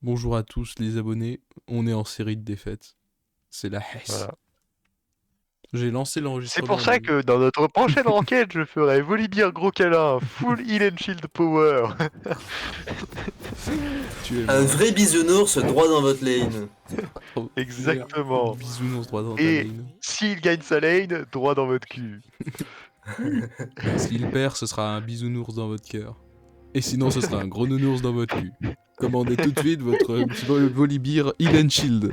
Bonjour à tous les abonnés, on est en série de défaites. C'est la Hesse. Voilà. J'ai lancé C'est l'enregistrement. pour ça que dans notre prochaine enquête, je ferai Volibear gros câlin, full heal and shield power. Tu es Un mort. vrai bisounours droit dans votre lane. Oh, Exactement. Bisounours droit dans ta Et lane. s'il gagne sa lane, droit dans votre cul. S'il perd, ce sera un bisounours dans votre cœur. Et sinon, ce sera un gros nounours dans votre cul. Commandez tout de suite votre Volibear Heal and Shield.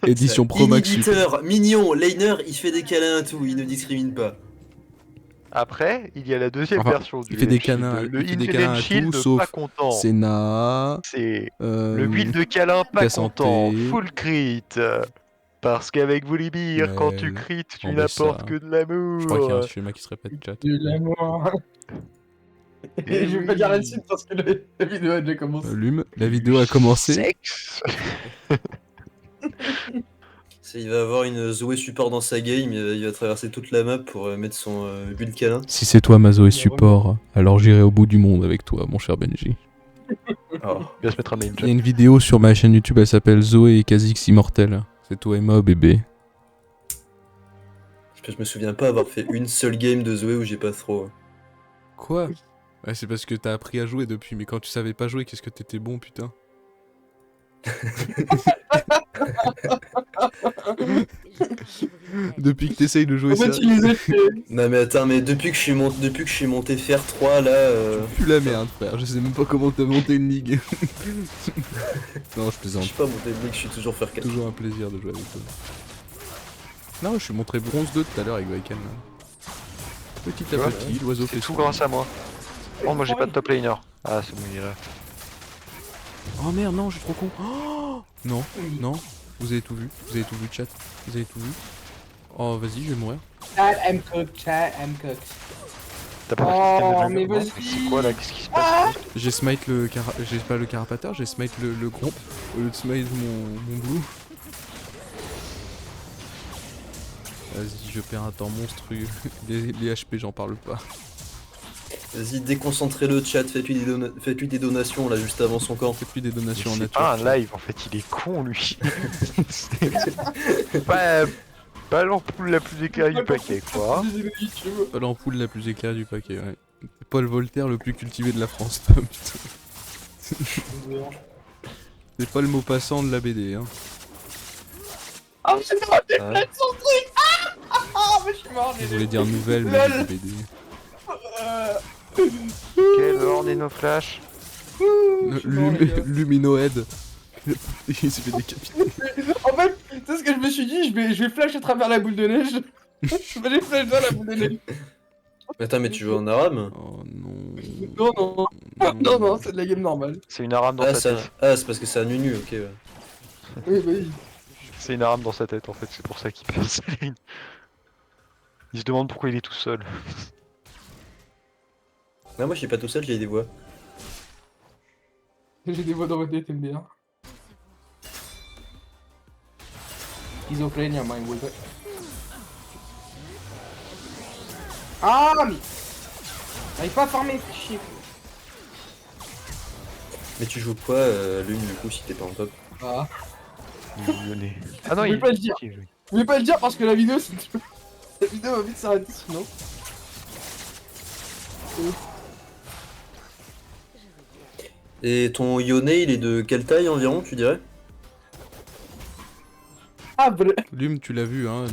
Édition Pro Max Sup. Inhibiteur, mignon, laner, il fait des câlins à tout, il ne discrimine pas. Après, il y a la deuxième Enfin, version du il fait des Heal and Shield. câlins, Le il fait des Heal câlins and à Shield tout, sauf pas content. Senna. C'est le build de câlin pas Cassanté. content, full crit. Parce qu'avec Volibear, quand tu Mel, crit, tu Ambessa. n'apportes que de l'amour. Je crois qu'il y a un schéma qui se répète, chat. De l'amour. Eh Je vais oui. pas dire la suite parce que la vidéo a déjà commencé. Lume, la vidéo a commencé. Sexe. Il va avoir une Zoé support dans sa game, il va traverser toute la map pour mettre son build câlin. Si c'est toi Mazo et support, alors j'irai au bout du monde avec toi, mon cher Benji. Oh. Il va se mettre un main Il y a une vidéo sur ma chaîne YouTube, elle s'appelle Zoé et Kha'Zix Immortel. C'est toi et moi, bébé. Je me souviens pas avoir fait une seule game de Zoé où j'ai pas trop. Quoi? Ouais, c'est parce que t'as appris à jouer depuis, mais quand tu savais pas jouer, qu'est-ce que t'étais bon, putain? Depuis que t'essayes de jouer En ça, fait, il les a fait. Non mais attends, mais depuis que je suis monté faire 3 là... tu pues la merde, frère. Je sais même pas comment t'as monté une ligue. Non, je Je plaisante. suis pas monté de ligue, je suis toujours faire 4. Toujours un plaisir de jouer avec toi. Non, je suis montré bronze 2 tout à l'heure avec Vaikan. Petit à Ouais, petit, l'oiseau fait C'est tout son. grâce à moi. Oh, moi j'ai pas de top laner. Ah, c'est bon, il est là. Oh merde, non, je suis trop con. Oh non, non, vous avez tout vu, chat, vous avez tout vu. Oh, vas-y, je vais mourir. Chat, I'm cooked, chat, I'm cooked. T'as pas Oh, fait le mais système de vas-y. C'est quoi là? Qu'est-ce qui se passe? J'ai smite j'ai pas le carapateur, j'ai smite le groupe au lieu de smite mon blue. Vas-y, je perds un temps monstrueux. Les HP, j'en parle pas. Vas-y, déconcentrez le chat, faites-lui des donations là juste avant son camp. Faites-lui des donations en C'est nature. pas un live en fait, il est con lui. C'est pas l'ampoule la plus éclairée du paquet quoi. Pas l'ampoule la plus éclairée du paquet, ouais. Paul Voltaire, le plus cultivé de la France. Putain. C'est pas le mot passant de la BD, hein. Ah, mais c'est pas des Ah. plates son truc. Ah, mais je suis mort. Je voulais dire nouvelle, mais Lol. c'est BD. Quel ordre nos flash. Luminohead. Il s'est fait décapiter. En fait, tu sais ce que je me suis dit, je vais flash à travers la boule de neige. Je vais aller flash dans la boule de neige. Attends, mais tu joues en arabe? Oh non. Non, non, non, non, c'est de la game normale. C'est une arame dans Ah, sa tête. c'est parce que c'est un nunu, ok. Ouais. Oui, oui. C'est une arame dans sa tête en fait, c'est pour ça qu'il perd sa ligne. Il se demande pourquoi il est tout seul. Non, moi je suis pas tout seul, j'ai des voix. J'ai des voix dans ma tête, MDR. Schizophrenia, my way. Ah, mais. J'arrive pas à farmer, fais chier. Mais tu joues quoi, l'une du coup, si t'es pas en top? Ah. Lyonnais. Ah non, Je il vais pas le dire. il- Je vais pas le dire parce que la vidéo, c'est. La vidéo va vite s'arrêter sinon. Et ton Yone, il est de quelle taille environ, tu dirais? Ah, vrai. Lume, tu l'as vu, hein.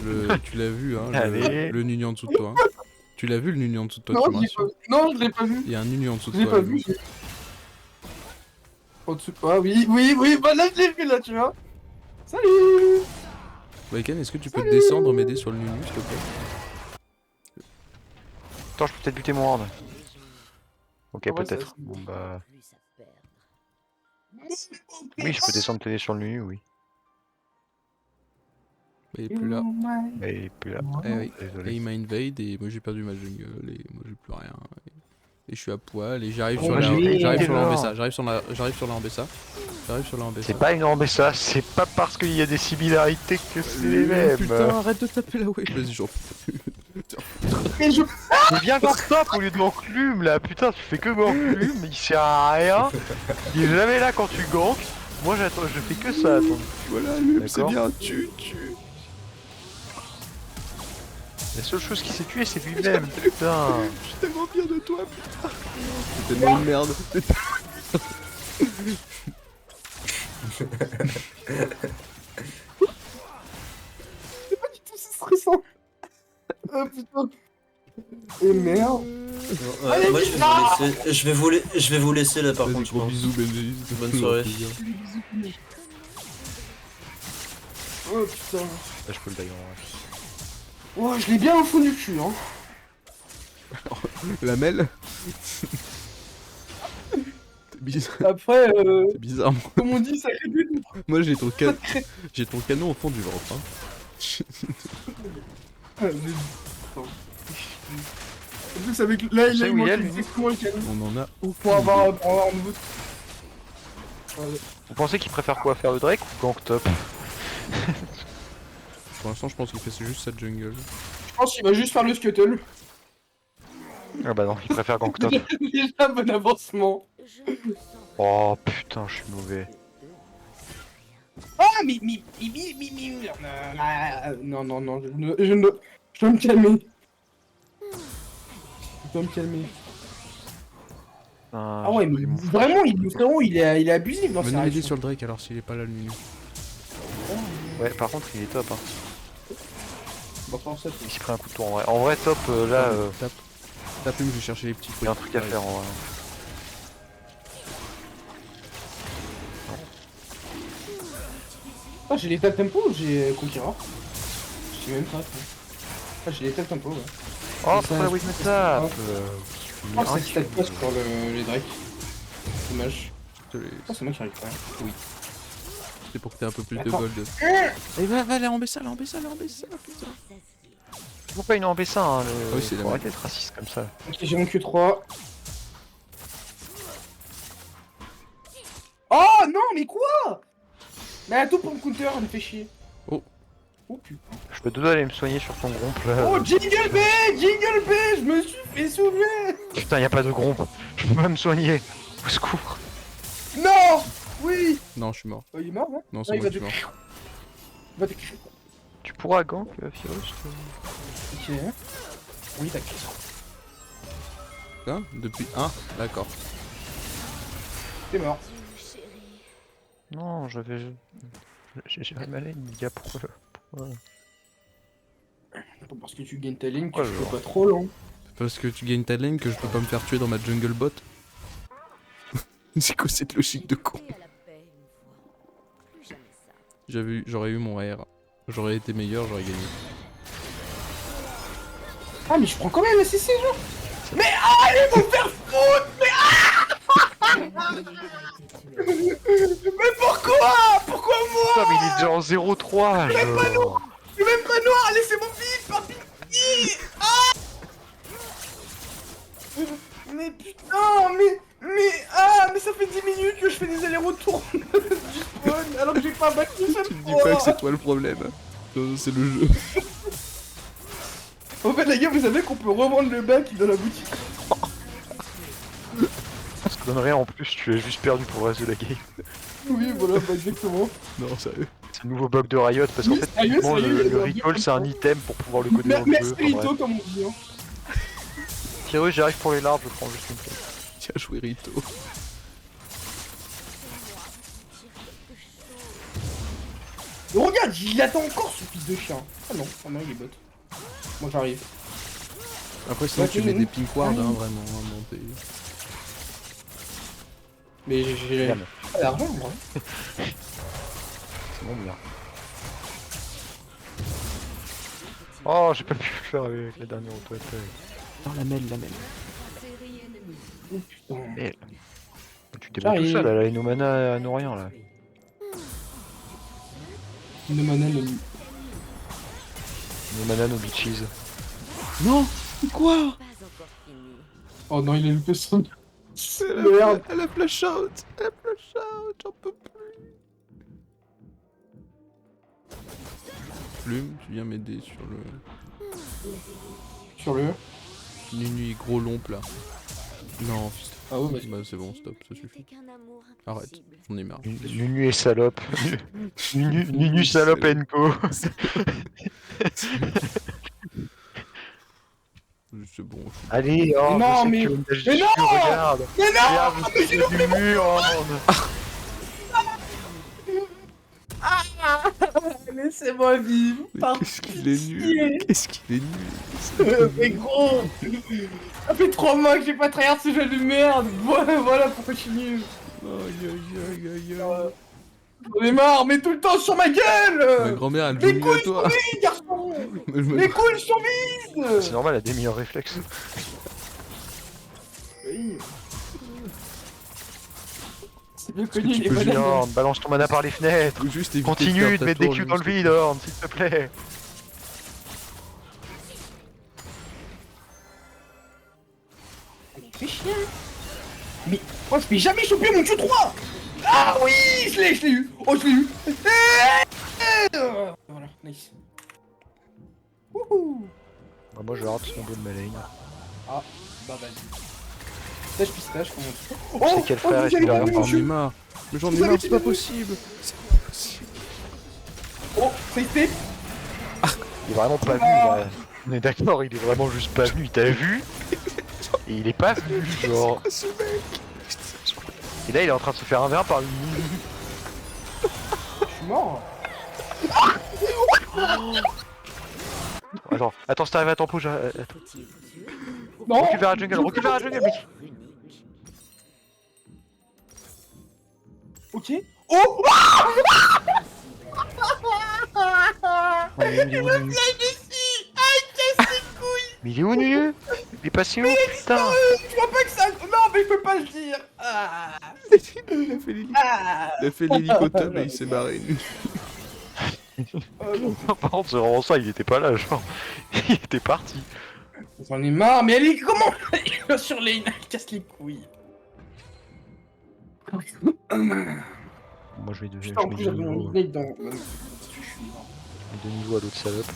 Tu l'as vu, hein. Allez. Le nunu en dessous de toi. Hein. Tu l'as vu le nunu en dessous de toi, Non, tu me je l'ai pas rassures. vu. Non, je l'ai pas vu. Il y a un nunu en dessous Je de l'ai toi. pas Lume. vu. Au-dessus. Ah, oui, oui, oui. Bah là, je l'ai vu là, tu vois. Salut. Vaikan, est-ce que tu peux te descendre, m'aider sur le nunu, s'il te plaît? Attends, je peux peut-être buter mon horn. Ok, Ah ouais, peut-être. ça, Bon bah. Oui, je peux descendre t'aider sur le menu, oui. Il est plus là. Mais il est plus là. Eh oui. Et Désolé. il m'a invade et moi j'ai perdu ma jungle et moi j'ai plus rien. Et je suis à poil et j'arrive Oh, sur la j'ai- j'arrive sur la Taylor. Ambessa, j'arrive sur la Ambessa. J'arrive sur la Ambessa. C'est pas une Ambessa, c'est pas parce qu'il y a des similarités que c'est les mêmes. Putain, arrête de taper la wave. Vas-y, j'en peux plus. Et je. Mais viens gank top au lieu de m'enclume là, putain, tu fais que m'enclume, il sert à rien. Il est jamais là quand tu gank. Moi j'attends, je fais que ça, attends. Voilà, Lum, c'est D'accord. bien, tue. La seule chose qui s'est tuée c'est lui-même, putain. Je suis tellement fier de toi, putain. C'est tellement une merde. C'est pas du tout si stressant. Oh putain. Et merde. Allez, Moi, je vais vous laisser là par Vas-y, contre, je gros pense. bisous, Benji. Bonne soirée. Oh putain. Là je peux le d'ailleurs. Oh, je l'ai bien au fond du cul, hein. La mêle. C'est bizarre. Après, C'est bizarre. comme on dit, ça crée du tout. Moi, j'ai ton canon au fond du ventre. Hein. Ah, mais- Attends. En plus, avec là, il C'est a où il manqué est, lui exactement le canon. On en a Pour avoir un nouveau. Vous pensez qu'il préfère quoi, faire le Drake ou Gank Top? Pour l'instant, je pense qu'il fait juste sa jungle. Je pense qu'il va juste faire le scuttle. Ah bah non, il préfère Gank Top. Déjà, bon avancement. Oh putain, je suis mauvais. Ah, non, non, non, je dois me calmer. Je dois me calmer. Ah ouais, mais vraiment, frérot, il est abusif dans Venez sa m'aider réaction. sur le Drake alors s'il est pas là, lui. Ouais, par contre, il est top. Hein. Bah, pour ça, Il s'est pris un coup de tour en vrai. En vrai, top, là, Tape. Tape, Lum, je vais chercher les petits il fruits. y a un truc à faire en vrai. Ah, j'ai les tel tempo ou j'ai Conqueror? Je sais même pas. Quoi. Ah, j'ai les tel tempo, ouais. Oh, ça, pourquoi la je win me pense que tape Oh, ça se tape pas sur les Drake. Dommage. Désolé, Oh, c'est moi qui arrive pas. c'est pour que t'aies un peu plus de Attends. gold. Et va, aller en ça, putain. Pourquoi il est en B1 hein, le... Ah oui, c'est la Faut même. arrêter d'être raciste comme ça. Ok, j'ai mon Q3. Oh non, mais quoi? Mais à tout pour me counter, elle me fait chier. Oh. Oh putain. Je peux deux aller me soigner sur ton grompe là. Oh, Jingle B! Jingle B! Je me suis fait soulever! Putain, y a pas de grompe. Je peux pas me soigner. Au secours. Non! Oui! Non, je suis mort. Oh, il est mort, hein? Non, Ah, c'est il moi va qui te... suis mort. Il va te... Tu pourras gank, Virus Ok. Oui, t'as Hein Depuis 1 D'accord. T'es mort. Non, j'avais... J'ai géré ma lane, les gars, pourquoi... Parce que tu gagnes ta ligne, que Oh, je genre. peux pas trop long. Parce que tu gagnes ta lane que je peux pas me faire tuer dans ma jungle bot. C'est quoi cette logique de con? J'aurais eu mon R. J'aurais été meilleur, j'aurais gagné. Ah, mais je prends quand même SCC, genre! Mais allez vous faire foutre! Mais pourquoi? Pourquoi moi? Putain, mais il est déjà en 0-3, genre... Je suis même pas noir, laissez-moi vivre, par pitié! Mais putain, mais ça fait 10 minutes que je fais des allers-retours du spawn, alors que j'ai pas battu cette Tu me dis pas que c'est toi le problème. Non, c'est le jeu. En fait, les gars, vous savez qu'on peut revendre le bac dans la boutique. Ça donne rien en plus, tu as juste perdu pour le reste de la game. Oui, voilà, bah exactement. Non, sérieux. C'est le nouveau bug de Riot, parce qu'en Oui, fait, sérieux, techniquement, sérieux, le il y a un recall bug c'est un comme ça. item pour pouvoir le coder dans le Merci jeu. Rito, comme on dit. Hein. Thierry, j'arrive pour les larves, je prends juste une place. Tiens, joué Rito. Mais regarde, il attend encore ce fils de chien. Ah non, il est bot. Moi j'arrive. Après, sinon, Ouais, tu tu mets veux- des pink wards, Ah, hein, oui. vraiment. Hein, monter. Mais j'ai Yann. pas d'argent, moi. C'est bon, bien. Oh, j'ai pas pu le faire avec la dernière auto-attaque. Non, la mêle. Oh putain. Mais... Tu t'es pas tout seul, elle a une mana à nous rien là. Une mana, le... Une mana no bitches. Non. Quoi? Oh non, il est loupé son... Elle Merde. a flash out. J'en peux plus. Plume, tu viens m'aider sur le... Sur le... Nunu gros lompe là. Non, putain. Ah ouais, vas-y. Bah c'est bon, stop, ça suffit. Arrête. On est marre. Nunu et salope. Nunu salope Enco. C'est bon. Allez, oh, non, je sais mais- que tu veux me lâcher mais non dessus, regarde. Mais non Regarde, je suis du mur. Laissez-moi vivre. Mais qu'est-ce qu'il est nul. Qu'est-ce qu'il est nul. Mais gros, ça fait 3 mois que j'ai pas tryhard ce jeu de merde. Voilà pourquoi je suis nul. Aïe aïe aïe aïe aïe. J'en ai marre, mais tout le temps sur ma Ma gueule. grand-mère elle Les joue mieux à couilles toi. sont vides, garçon. Je me- Les couilles sont C'est vides. normal, elle a des meilleurs réflexes. Oui. C'est bien que connu, tu les peux bananes. dire- Horn, balance ton mana par les fenêtres. Faut juste éviter Continue faire de ta mettre des tour, cubes dans le juste. vide, Horn, s'il te plaît. Fais chier. Mais moi je peux jamais choper mon Q3. Ah oui, je l'ai eu. Oh, je l'ai eu. Voilà, nice. Wouhou. Bah, moi, je rate son dos de ma lane. Ah, bah vas-y. Pistache, comment on dit. Oh, C'est quel frère vous est-ce avez qu'il a pas vu J'en mon ai jeu. marre. Mais j'en ai Vous avez marre, c'est pas vu- possible. C'est pas possible. Oh, ça y est. Il est vraiment pas venu, là. On est d'accord, il est vraiment juste pas venu, t'as vu? Et il est pas venu, genre. Ce mec. Et là, il est en train de se faire un verre par une mini. Je suis mort. Attends, si t'arrives à tempo, attends. Non. Recule vers la jungle, mec. Ok. Oh. Mais il est où, Nunu? Mais il est où, Nunu? Il est passé où, putain? Je vois pas que ça. Non, mais je peux pas le dire. Ah. Il a fait l'hélico. Ah. Il a fait l'hélicoptère et il s'est barré. Par contre, c'est vraiment ça, il était pas là, genre. Il était parti. J'en ai marre, mais elle est comment sur les elle casse les couilles. Moi, je mets Putain, en plus j'avais mon deux ignite dans. Je suis mort. niveaux à l'autre salope.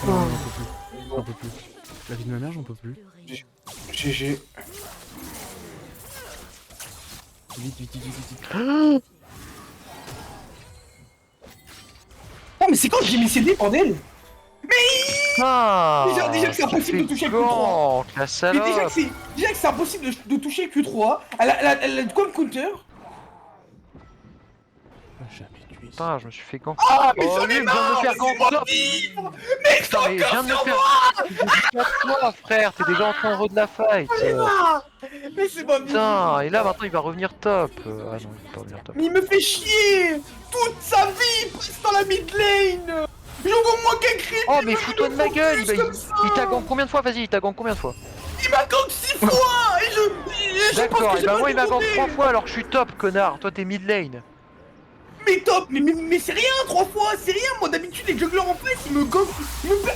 Non, j'en peux plus. J'en peux plus. La vie de ma mère, j'en peux plus. GG. Vite. Non, mais c'est quand que j'ai mis CD, bordel? Ah, Déjà que c'est impossible de toucher le Q3. La Mais salope. déjà que c'est impossible de toucher Q3. Elle a de quoi me counter? Jamais tué. Putain, je me suis fait gank. Ah, mais Oh, j'en lui, ai il vient de me marre! faire Laissez-moi gank. vivre! Mais Putain, mais il vient de me faire. Depuis 4 mois, frère, t'es déjà entré en haut de la fight. Laissez-moi vivre! Putain, et là maintenant il va revenir top. Ah non, il va pas revenir top. Mais il me fait chier! Toute sa vie, presque dans la mid lane! J'en vois moins qu'un crit! Oh, mais fous-toi de ma gueule. Il t'a gank combien de fois? Vas-y, il t'a gank combien de fois? Il m'a gank 6 fois! Et je pense D'accord, que et j'ai bah pas moi il m'a gank décompté. 3 fois alors que je suis top, connard. Toi t'es mid lane. Mais top! Mais c'est rien, 3 fois! C'est rien! Moi d'habitude, les jugglers en face, ils me gankent.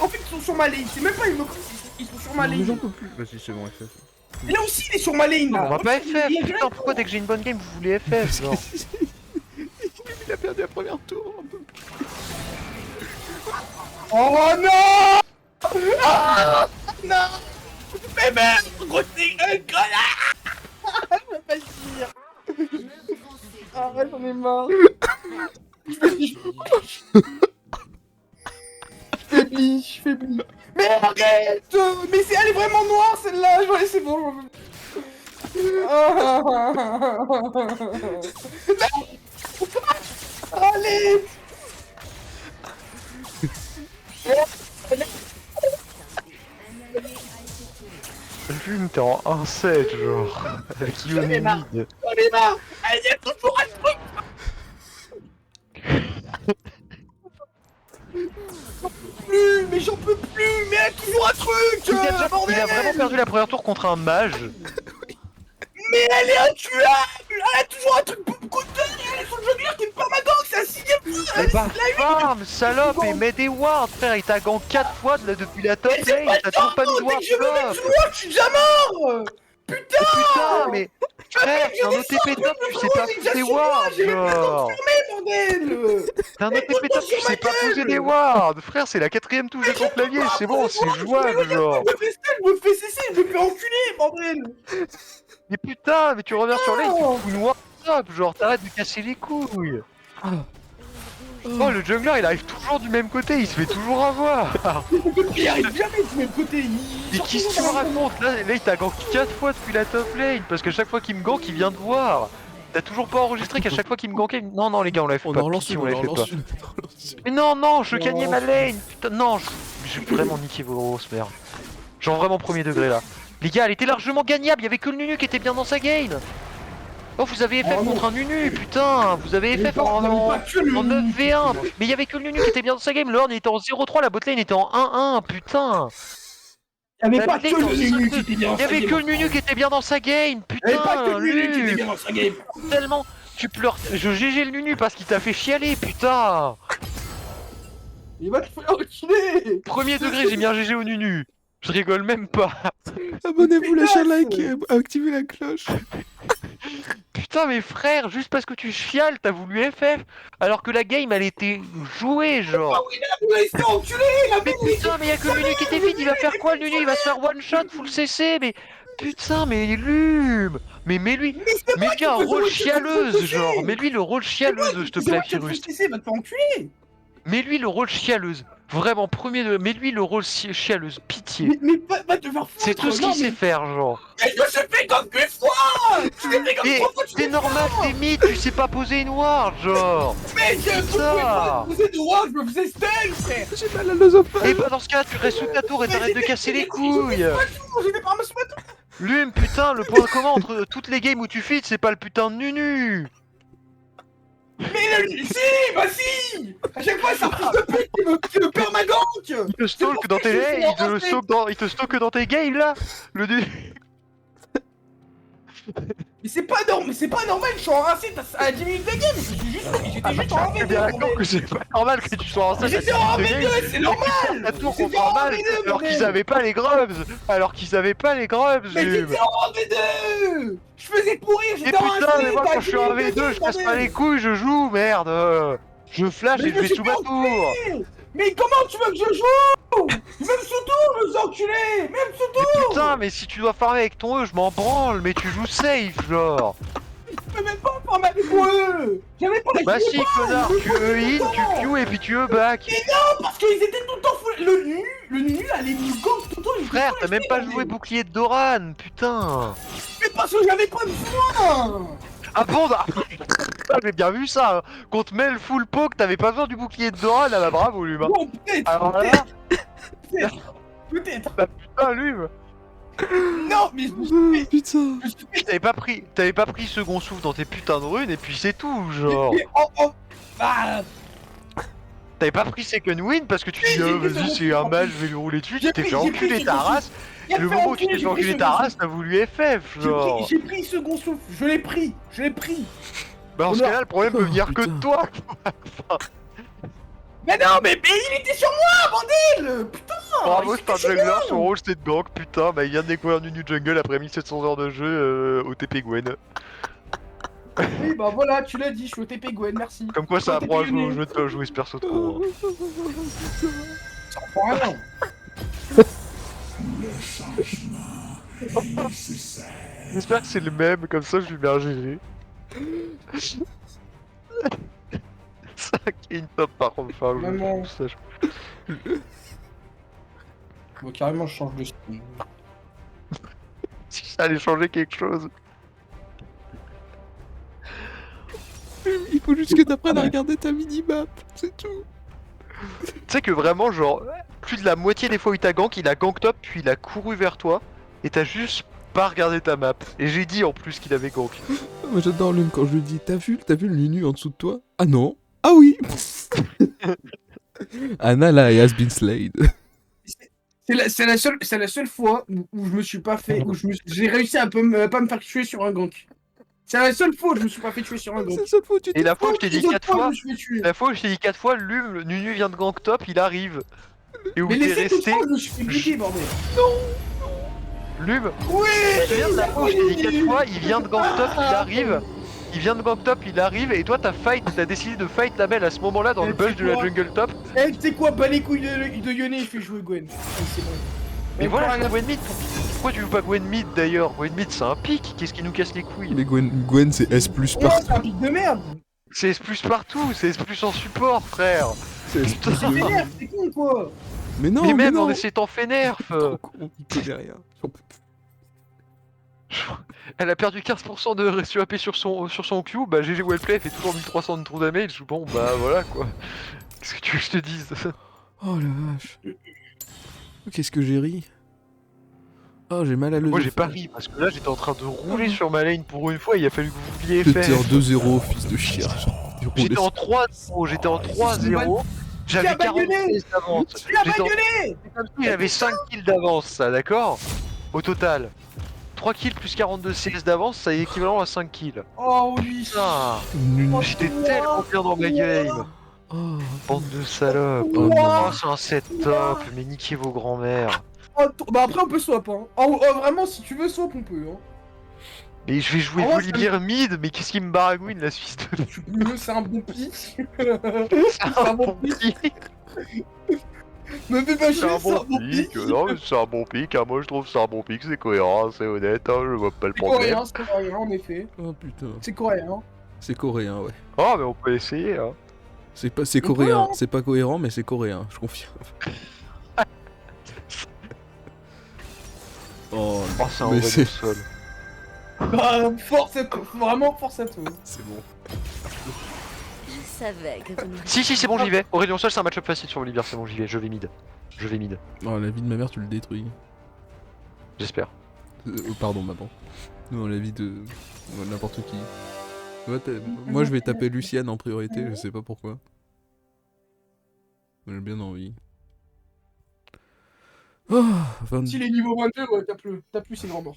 En fait, ils sont sur ma lane. C'est même pas, ils sont sur ma Mais j'en lane. peux plus. Vas-y, c'est bon, FF. Et là aussi, il est sur ma lane là! On va pas Il FF. est Putain, pourquoi dès que j'ai une bonne game vous voulez FF, genre? Il a perdu la première tour. On peut plus. Oh non! Ah non! Mais merde! Gros un connard! Je peux pas le dire! Ah ouais, j'en ai marre! Je faiblis! Mais arrête! Mais elle est vraiment noire celle-là! C'est bon, j'en veux plus. Allez! Fume, t'es en 1-7, genre. Avec Ionimide. J'en ai marre! Il y a toujours un truc! Plus, mais j'en peux plus! Mais il y a toujours un truc! Il a bordel. vraiment perdu la première tour contre un mage. Mais elle est intuable! Elle a toujours un truc pour me coûter! Elle est son juggler qui me perd ma gank! C'est la 6ème fois! Et bah farm, salope, et mets des wards, frère, il t'a gank 4 fois depuis la top Mais lane, c'est il t'a toujours pas mis de Dès ward que je veux mettre top. sous ward, je suis déjà mort! Putain, mais frère, j'ai t'es en des OTP top, tu sais sorts, pas mais foutre déjà des sur moi, wards, j'ai même pas le temps de genre. fermer, bordel. T'es un OTP top, tu sais pas poser des wards. Frère, c'est la 4ème touche de ton clavier, c'est bon, c'est jouable, genre. Je me fais cesser, je me fais enculer, bordel. Mais putain, mais tu reviens sur l'aile, Oh. tu fous une ward top, genre, t'arrêtes de casser les couilles. Oh, le jungler, il arrive toujours du même côté, il se fait toujours avoir. Il arrive jamais du même côté. Mais qui se raconte là, il t'a gank 4 fois depuis la top lane, parce que chaque fois qu'il me gank, il vient de voir. T'as toujours pas enregistré qu'à chaque fois qu'il me gankait, non, non, les gars, on l'avait fait On pas. en relance pitié, une, on on en l'avait fait relance pas. une. on en relance une. Mais non, non, je Non. gagnais ma lane. Putain, non, j'ai vraiment niqué vos grosses merde. Genre vraiment premier degré là. Les gars, elle était largement gagnable, il y avait que le Nunu qui était bien dans sa game. Oh, vous avez FF Oh, non. contre un Nunu, putain, vous avez Mais FF pas- en, non, mais pas que le en Nunu. 9v1. Mais il y avait que le Nunu qui était bien dans sa game, le Horn il était en 0-3, la botlane était en 1-1, putain. Il y avait La pas botlane que était en le Nunu 5-2. qui était bien dans Il y sa avait game. que le Nunu qui était bien dans sa game, Il y avait pas que putain, le Nunu qui était Lulu. bien dans sa game. Tellement, tu pleures, je GG le Nunu parce qu'il t'a fait chialer, putain. Il va te faire enculer. Premier degré, j'ai mis un GG au Nunu. Je rigole même pas. Abonnez-vous, lâchez un like Putain, et activez la cloche. Putain mais frère, juste parce que tu chiales, t'as voulu FF, alors que la game elle était jouée genre. Ah oui, là, vous l'avez fait enculer. La Mais bête, putain mais y'a que le Nunu qui était vide, il va faire quoi le Nunu? Il va se faire one shot full CC, mais putain mais Lume. Mais mets-lui un qui faisais rôle one shot full chialeuse CC. genre, mets-lui le rôle chialeuse je te plaît Pyrrhus. Va te faire enculer. Mets-lui le rôle chialeuse, vraiment premier de... Mets-lui le rôle chialeuse, pitié. Mais va te faire foutre. C'est tout ce qu'il sait faire genre. Mais je l'ai fait comme 2 fois. Je l'ai fait comme Mais 3 fois. c'est normal, t'es mid, tu sais pas poser une ward genre. Mais je pouvais pas me poser de roi, je me faisais stun, frère. J'ai mal à l'osophage. Et bah dans ce cas tu restes sous ta tour et t'arrêtes de casser les couilles. J'étais pas à me soumettre. Lume, putain, le point commun entre toutes les games où tu feeds, c'est pas le putain de Nunu. Mais si, bah si. À chaque fois, c'est un fils de pute qui me perd ma gank. Il te stalk pour dans ça que tes je suis il te stalk dans tes games là. Le Nunu. Mais c'est pas normal, je suis enracé à 10 minutes de game. J'étais juste en C'est bien V2. d'accord que c'est pas normal que tu sois en salle. J'étais en V2, c'est normal. La tour J'étais contre en normal V2, alors qu'ils bordel. avaient pas les grubs. Alors qu'ils avaient pas les grubs, Mais Lume. j'étais en V2. Je faisais pourrir, Et j'étais en putain, mais moi quand je suis en V2, je casse pas les couilles, je joue, merde. Je flash Mais et je vais je sous suis ma pas tour. Mais comment tu veux que je joue? Même sous tour, je me suis enculé. Même sous tour. Putain, mais si tu dois farmer avec ton E, je m'en branle, mais tu joues safe, genre. Je peux même pas farmer avec mon E. J'avais pas la Bah si, kill connard, back, tu E in, tu Q et puis tu E back. parce qu'ils étaient tout le temps full. Le Nunu allait nous gank tout le temps. il était Frère, full t'as même HP, pas bordel. joué bouclier de Doran, putain. Mais parce que j'avais pas besoin. Ah bon, ah, j'ai bien vu ça. Hein. Contre Mel full poke, t'avais pas besoin du bouclier de Doran, ah bah bravo, Lume. Hein. Bon, peut-être. Alors là, Peut-être. putain, Lume. Non, mais Oh, putain. je me suis fait. T'avais pas pris second souffle dans tes putains de runes et puis c'est tout, genre. Oh. Bah. T'avais pas pris second win parce que tu dis, j'ai oh, pris vas-y, second c'est souffle, un en match, plus. je vais lui rouler dessus, J'ai tu t'es pris- fait j'ai enculer pris ta second race. Il a Le fait moment où tu enculer, t'es j'ai fait pris enculer second ta souffle. race, t'as voulu FF, genre. J'ai pris second souffle, je l'ai pris. Bah dans ce Honneur. cas-là, le problème peut venir que de Putain. toi. Mais non, mais il était sur moi, bordel. Putain. Bravo, il c'est un était sur jungler, moi. son rôle c'était de gank, putain, bah il vient de découvrir Nunu Jungle après 1700 heures de jeu au TP Gwen. Oui, bah voilà, tu l'as dit, je suis au TP Gwen, merci. Comme quoi ça TP apprend à jouer au Gwen. jeu de jouer ce perso trop. Hein. Ça prend rien. J'espère que c'est le même, comme ça je lui mets un GG. Ça qui est une top par contre, enfin, je Maman. ça, je- Bon, carrément, je change de style. si ça allait changer quelque chose. Il faut juste que t'apprennes à regarder ta minimap, c'est tout. Tu sais que vraiment, genre, plus de la moitié des fois où il t'a gank, il a gank top, puis il a couru vers toi, et t'as juste pas regardé ta map. Et j'ai dit en plus qu'il avait gank. Moi j'adore Lune quand je lui dis t'as vu le Nunu en dessous de toi? Ah non? Ah oui. Anna là has been slayed. C'est la seule fois où je me suis pas fait, j'ai réussi à pas me faire tuer sur un gank. C'est la seule fois où je me suis pas fait tuer sur un C'est gank. la seule fois où tu Et la fois où je t'ai dit Les autres 4 fois, je me suis fait tuer. la fois où je t'ai dit 4 fois, le Nunu vient de gank top, il arrive. Et où Mais t'es les 7 autres resté, fois, je me suis fait buter, bordel. Lume. Oui, Tu te souviens de la fois où je t'ai dit 4 fois, il vient de gank top, il arrive. il vient de gang top, il arrive et toi t'as décidé de fight la belle à ce moment-là dans le bush de la jungle top. Eh, tu sais quoi, bats les couilles de Yone, il fait jouer Gwen. Allez, c'est bon. Mais On voilà, prend un Gwen mid. Pourquoi tu veux pas Gwen mid d'ailleurs? Gwen mid c'est un pic, qu'est-ce qui nous casse les couilles? Mais Gwen c'est S++ Oh, c'est un pic de merde. C'est S plus partout, c'est S plus en support frère. C'est S+. C'est vénère, c'est con quoi. Mais non, mais même non. en essayant fait nerf. Trop con, il connaît rien. Elle a perdu 15% de ratio AP sur son Q, bah GG Wellplay fait toujours 1300 de true damage, bon bah voilà quoi. Qu'est-ce que tu veux que je te dise? Oh la vache. Qu'est-ce que j'ai ri. Oh, j'ai mal à l'œil. Moi j'ai pas ri parce que là j'étais en train de rouler sur ma lane pour une fois, il a fallu que vous vouliez J'étais faire. en 2-0, fils de chien. J'étais en 3-0, j'étais en 3-0, j'avais Tu l'as 40 bagnolé. kills d'avance. Tu l'as J'étais en- bagnolé. C'est comme si j'avais 5 kills d'avance, ça, d'accord? Au total. 3 kills plus 42 CS d'avance, ça est équivalent à 5 kills. Oh oui. Putain, Nul. j'étais tellement bien dans ma game. Oh, Bande de salopes. Oh, Oh, c'est un set top, mais niquez vos grands-mères. Oh, bah après on peut swap hein. Oh, vraiment si tu veux swap on peut hein. Mais je vais jouer Oh, Volibear mid, mais qu'est-ce qui me baragouine la Suisse de C'est un bon pic. C'est un bon pic. Me fais pas C'est chier, un c'est un bon bon pic. pic. Non, mais c'est un bon pic. Hein. Moi, je trouve que c'est un bon pic. C'est cohérent, c'est honnête. Hein. Je vois pas le C'est problème. coréen, c'est coréen en effet. oh putain. C'est coréen. C'est coréen, ouais. Oh, mais on peut essayer. Hein. C'est peut, coréen. hein. C'est pas cohérent, mais c'est coréen, je confirme. Oh, Oh, c'est un mais vrai c'est sol. Bah, force à toi, vraiment force à toi. c'est bon. Je savais que vous n'auriez Si, pas c'est bon, raison. j'y vais. Aurélien Sol, c'est un match-up facile sur Volibear. C'est bon, j'y vais. Je vais mid. Je vais mid. Oh, la vie de ma mère, tu le détruis. J'espère. Pardon, maman. Non, la vie de n'importe qui. Moi, je vais taper Luciane en priorité, je sais pas pourquoi. J'ai bien envie. Oh, 20... Si les niveaux 22, ouais, t'as plus, c'est grand mort.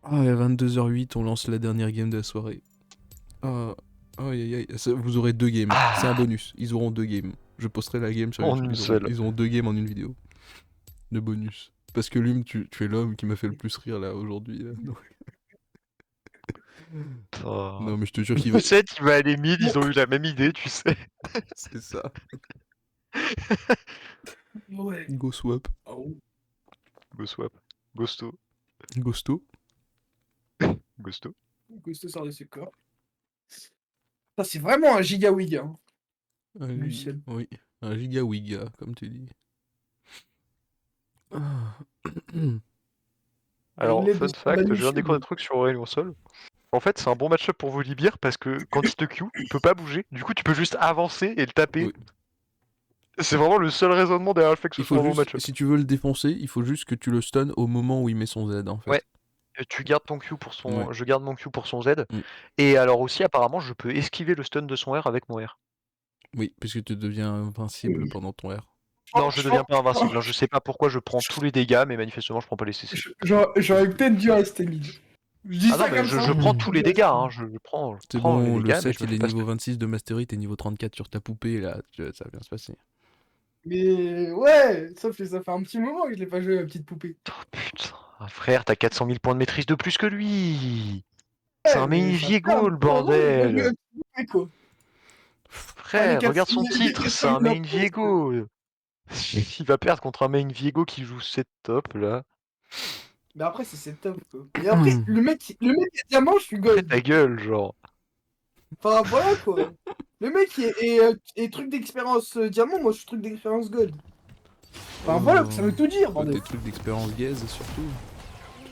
Ah, il est 22h08, on lance la dernière game de la soirée. Ah, aïe aïe aïe, vous aurez 2 games, c'est un bonus, ils auront 2 games. Je posterai la game sur En YouTube, une ils auront- seule. Ils auront 2 games en une vidéo. De bonus. Parce que Lume, tu es l'homme qui m'a fait le plus rire là aujourd'hui. Là. Non mais je te jure qu'il va... Le set, il va aller mid. Ils ont eu la même idée, tu sais. C'est ça. Ouais. Go swap. Oh. Go swap. Ghosto. Ghosto. Ghosto. Ghost sort de ce corps. Ça, c'est vraiment un giga wig. Hein. Lucienne. Oui, un giga wiga, comme tu dis. Ah. Alors, Il est fun de- fact, je viens magnifique. de découvrir des trucs sur Aurélien Sol. En fait, c'est un bon match-up pour Volibear parce que quand il te Q, il peut pas bouger. Du coup, tu peux juste avancer et le taper. Oui. C'est vraiment le seul raisonnement derrière le fait que ce Il soit faut un bon juste, match-up. si tu veux le défoncer, il faut juste que tu le stun au moment où il met son Z en fait. Ouais. Tu gardes ton Q pour son. Ouais. Je garde mon Q pour son Z. Mm. Et alors aussi, apparemment, je peux esquiver le stun de son R avec mon R. Oui, puisque tu deviens invincible pendant ton R. Non, je deviens pas invincible. Hein. Je sais pas pourquoi je prends tous les dégâts, mais manifestement, je prends pas les CC. J'aurais peut-être dû rester mid. Je dis Ah ça non, mais comme je, ça. je prends tous les dégâts. Hein. Je prends C'est prends les bon, dégâts, le mais set je me il est fais pas niveau 26 de Mastery, t'es niveau 34 sur ta poupée là, ça va bien se passer. Mais ouais, sauf que ça fait un petit moment que je l'ai pas joué, ma petite poupée. Oh, putain, frère, t'as 400 000 points de maîtrise de plus que lui. C'est un main Viego, le bordel. Quoi. Frère, Allez, regarde son 400 000, titre, c'est un 400 000 main Viego. Il va perdre contre un main Viego qui joue 7 top là. Mais après, c'est top quoi. Et après, le mec est diamant, je suis Fais gold. ta gueule, genre. Enfin voilà quoi. Le mec est truc d'expérience diamant, moi je suis truc d'expérience gold. Enfin voilà, ça veut tout dire, Toi, bordel. tes trucs d'expérience gaze surtout.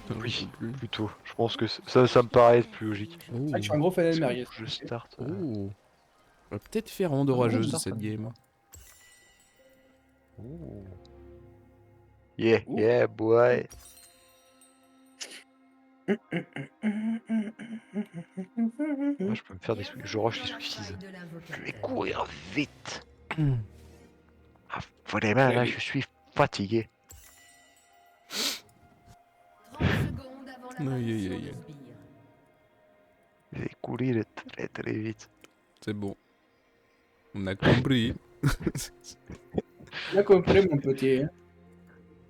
Putain, Oui. je sais plus. Plutôt, je pense que ça me paraît être plus logique. Oh. Ah, je suis un gros fan Est-ce de que Marius. je start. Oh. On va peut-être faire onde orageuse ça, cette ça. game. Oh. Yeah, Oh. yeah, boy. Moi, je peux me faire des je rush les Swifties. Je vais courir vite. Ah, vraiment, là, je suis fatigué. Aïe, aïe, aïe. Je vais courir très très vite. C'est bon. On a compris. Là compris mon petit.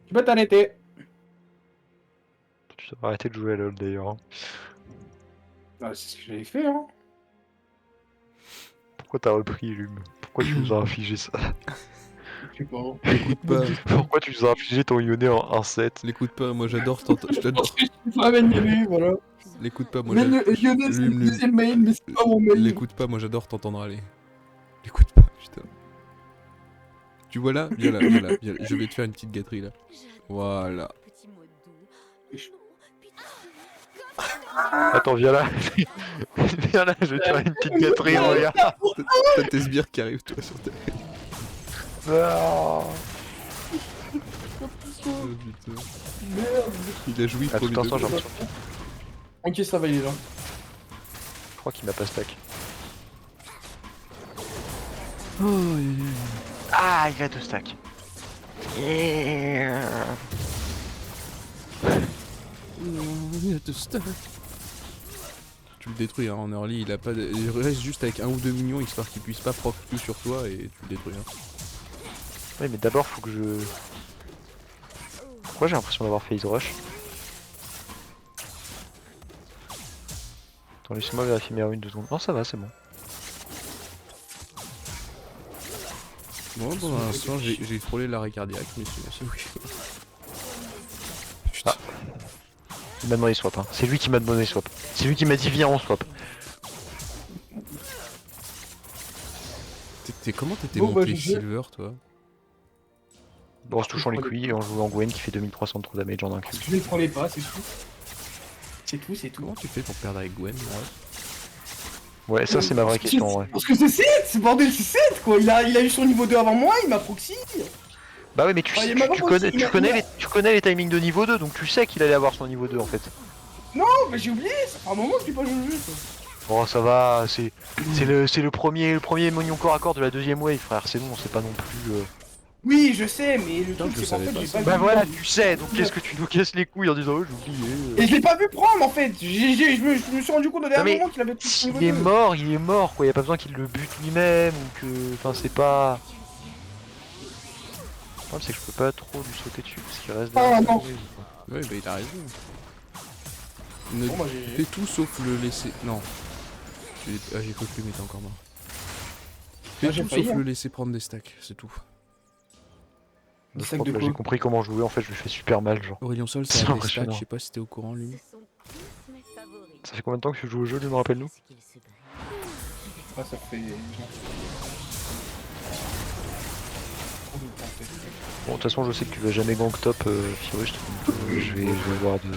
Tu peux t'arrêter. Tu dois arrêter de jouer à LoL d'ailleurs. Hein. Ah, c'est ce que j'avais fait, hein. Pourquoi t'as repris, Lume? Pourquoi tu nous as infligé ça? Je sais pas. L'écoute pas, Pourquoi tu nous as infligé ton Yone en 7? l'écoute pas, moi j'adore t'entendre. Je Parce t'adore. que je suis pas main Yone, voilà. L'écoute pas, moi Mais j'adore. le Yone, c'est Lume, le deuxième main, mais c'est pas mon main. L'écoute pas, moi j'adore t'entendre aller. L'écoute pas, putain. Tu vois là? Viens là, viens là. Je vais te faire une petite gâterie là. Voilà. Petit mot doux. Attends, viens là. Viens là, je vais te faire une petite gâterie, regarde. T'as tes sbires qui arrivent toi sur ta. Ah. Oh, putain. Merde. Il a joui À premier tout instant, j'ai degré. l'impression. Ok, ça va, il est là. Je crois qu'il m'a pas stack. Oh, aïe, aïe, aïe. Ah, il a 2 stacks. Il a deux stacks. Tu le détruis hein, en early, il a pas de... il reste juste avec un ou deux minions histoire qu'il puisse pas proc tout sur toi et tu le détruis. Hein. Oui, mais d'abord, faut que je. Pourquoi j'ai l'impression d'avoir phase rush? Attends, laissez-moi vérifier mes runes 2 secondes. Non, ça va, c'est bon. Bon, pour l'instant, j'ai frôlé l'arrêt cardiaque, mais c'est oui. Putain. Il m'a demandé swap, hein. C'est lui qui m'a demandé swap. C'est lui qui m'a dit viens on swap. Comment t'étais Bon, bah, monté je- silver, toi? Bon, en se touchant les couilles et en jouant en Gwen qui fait 2300 de trop damage en un cul. Je ne prenais pas, c'est tout. C'est tout, c'est tout. Comment tu fais pour perdre avec Gwen là? Ouais, ça c'est ma vraie question en vrai. Parce que c'est 7, c'est bordel, c'est 7 quoi. Il a eu son niveau 2 avant moi, il m'a proxy. Bah ouais, mais tu, Ah, il sais- m'a tu pas connais, aussi, il tu connais les timings de niveau 2, donc tu sais qu'il allait avoir son niveau 2 en fait. Non, mais j'ai oublié, ça fait un moment que je l'ai pas joué le jeu. Quoi. Bon, ça va, c'est le premier mignon corps à corps de la deuxième wave, frère, c'est bon, c'est pas non plus... Oui, je sais, mais le Putain, truc je c'est qu'en savais fait pas j'ai ça. pas Bah vu. voilà, tu sais, donc qu'est-ce que tu nous casses les couilles en disant oh j'ai oublié. Et je l'ai pas vu prendre en fait. Je me suis rendu compte au dernier mais moment qu'il avait tout son niveau S'il est 2. mort, il est mort quoi, y a pas besoin qu'il le bute lui-même ou que... Enfin c'est pas... Le problème c'est que je peux pas trop lui sauter dessus parce qu'il reste Ah, derrière. non. Ouais, bah il a raison. Ne Bon, moi, j'ai- fais tout sauf le laisser. Non. Ah, j'ai cru que lui était encore mort. Fais j'ai tout failli, sauf hein. le laisser prendre des stacks, c'est tout. Des Je sacs crois de que là, quoi j'ai compris comment jouer, en fait je lui fais super mal genre. Aurélien Sol, C'est ça a des impressionnant. stacks, je sais pas si t'es au courant lui. Ce sont tous mes favoris. Ça fait combien de temps que tu joues au jeu, lui, me rappelle-nous? Est-ce qu'ils se battent Ah, ça fait. Bon, de toute façon, je sais que tu vas jamais gank top, Firust, donc je vais voir de...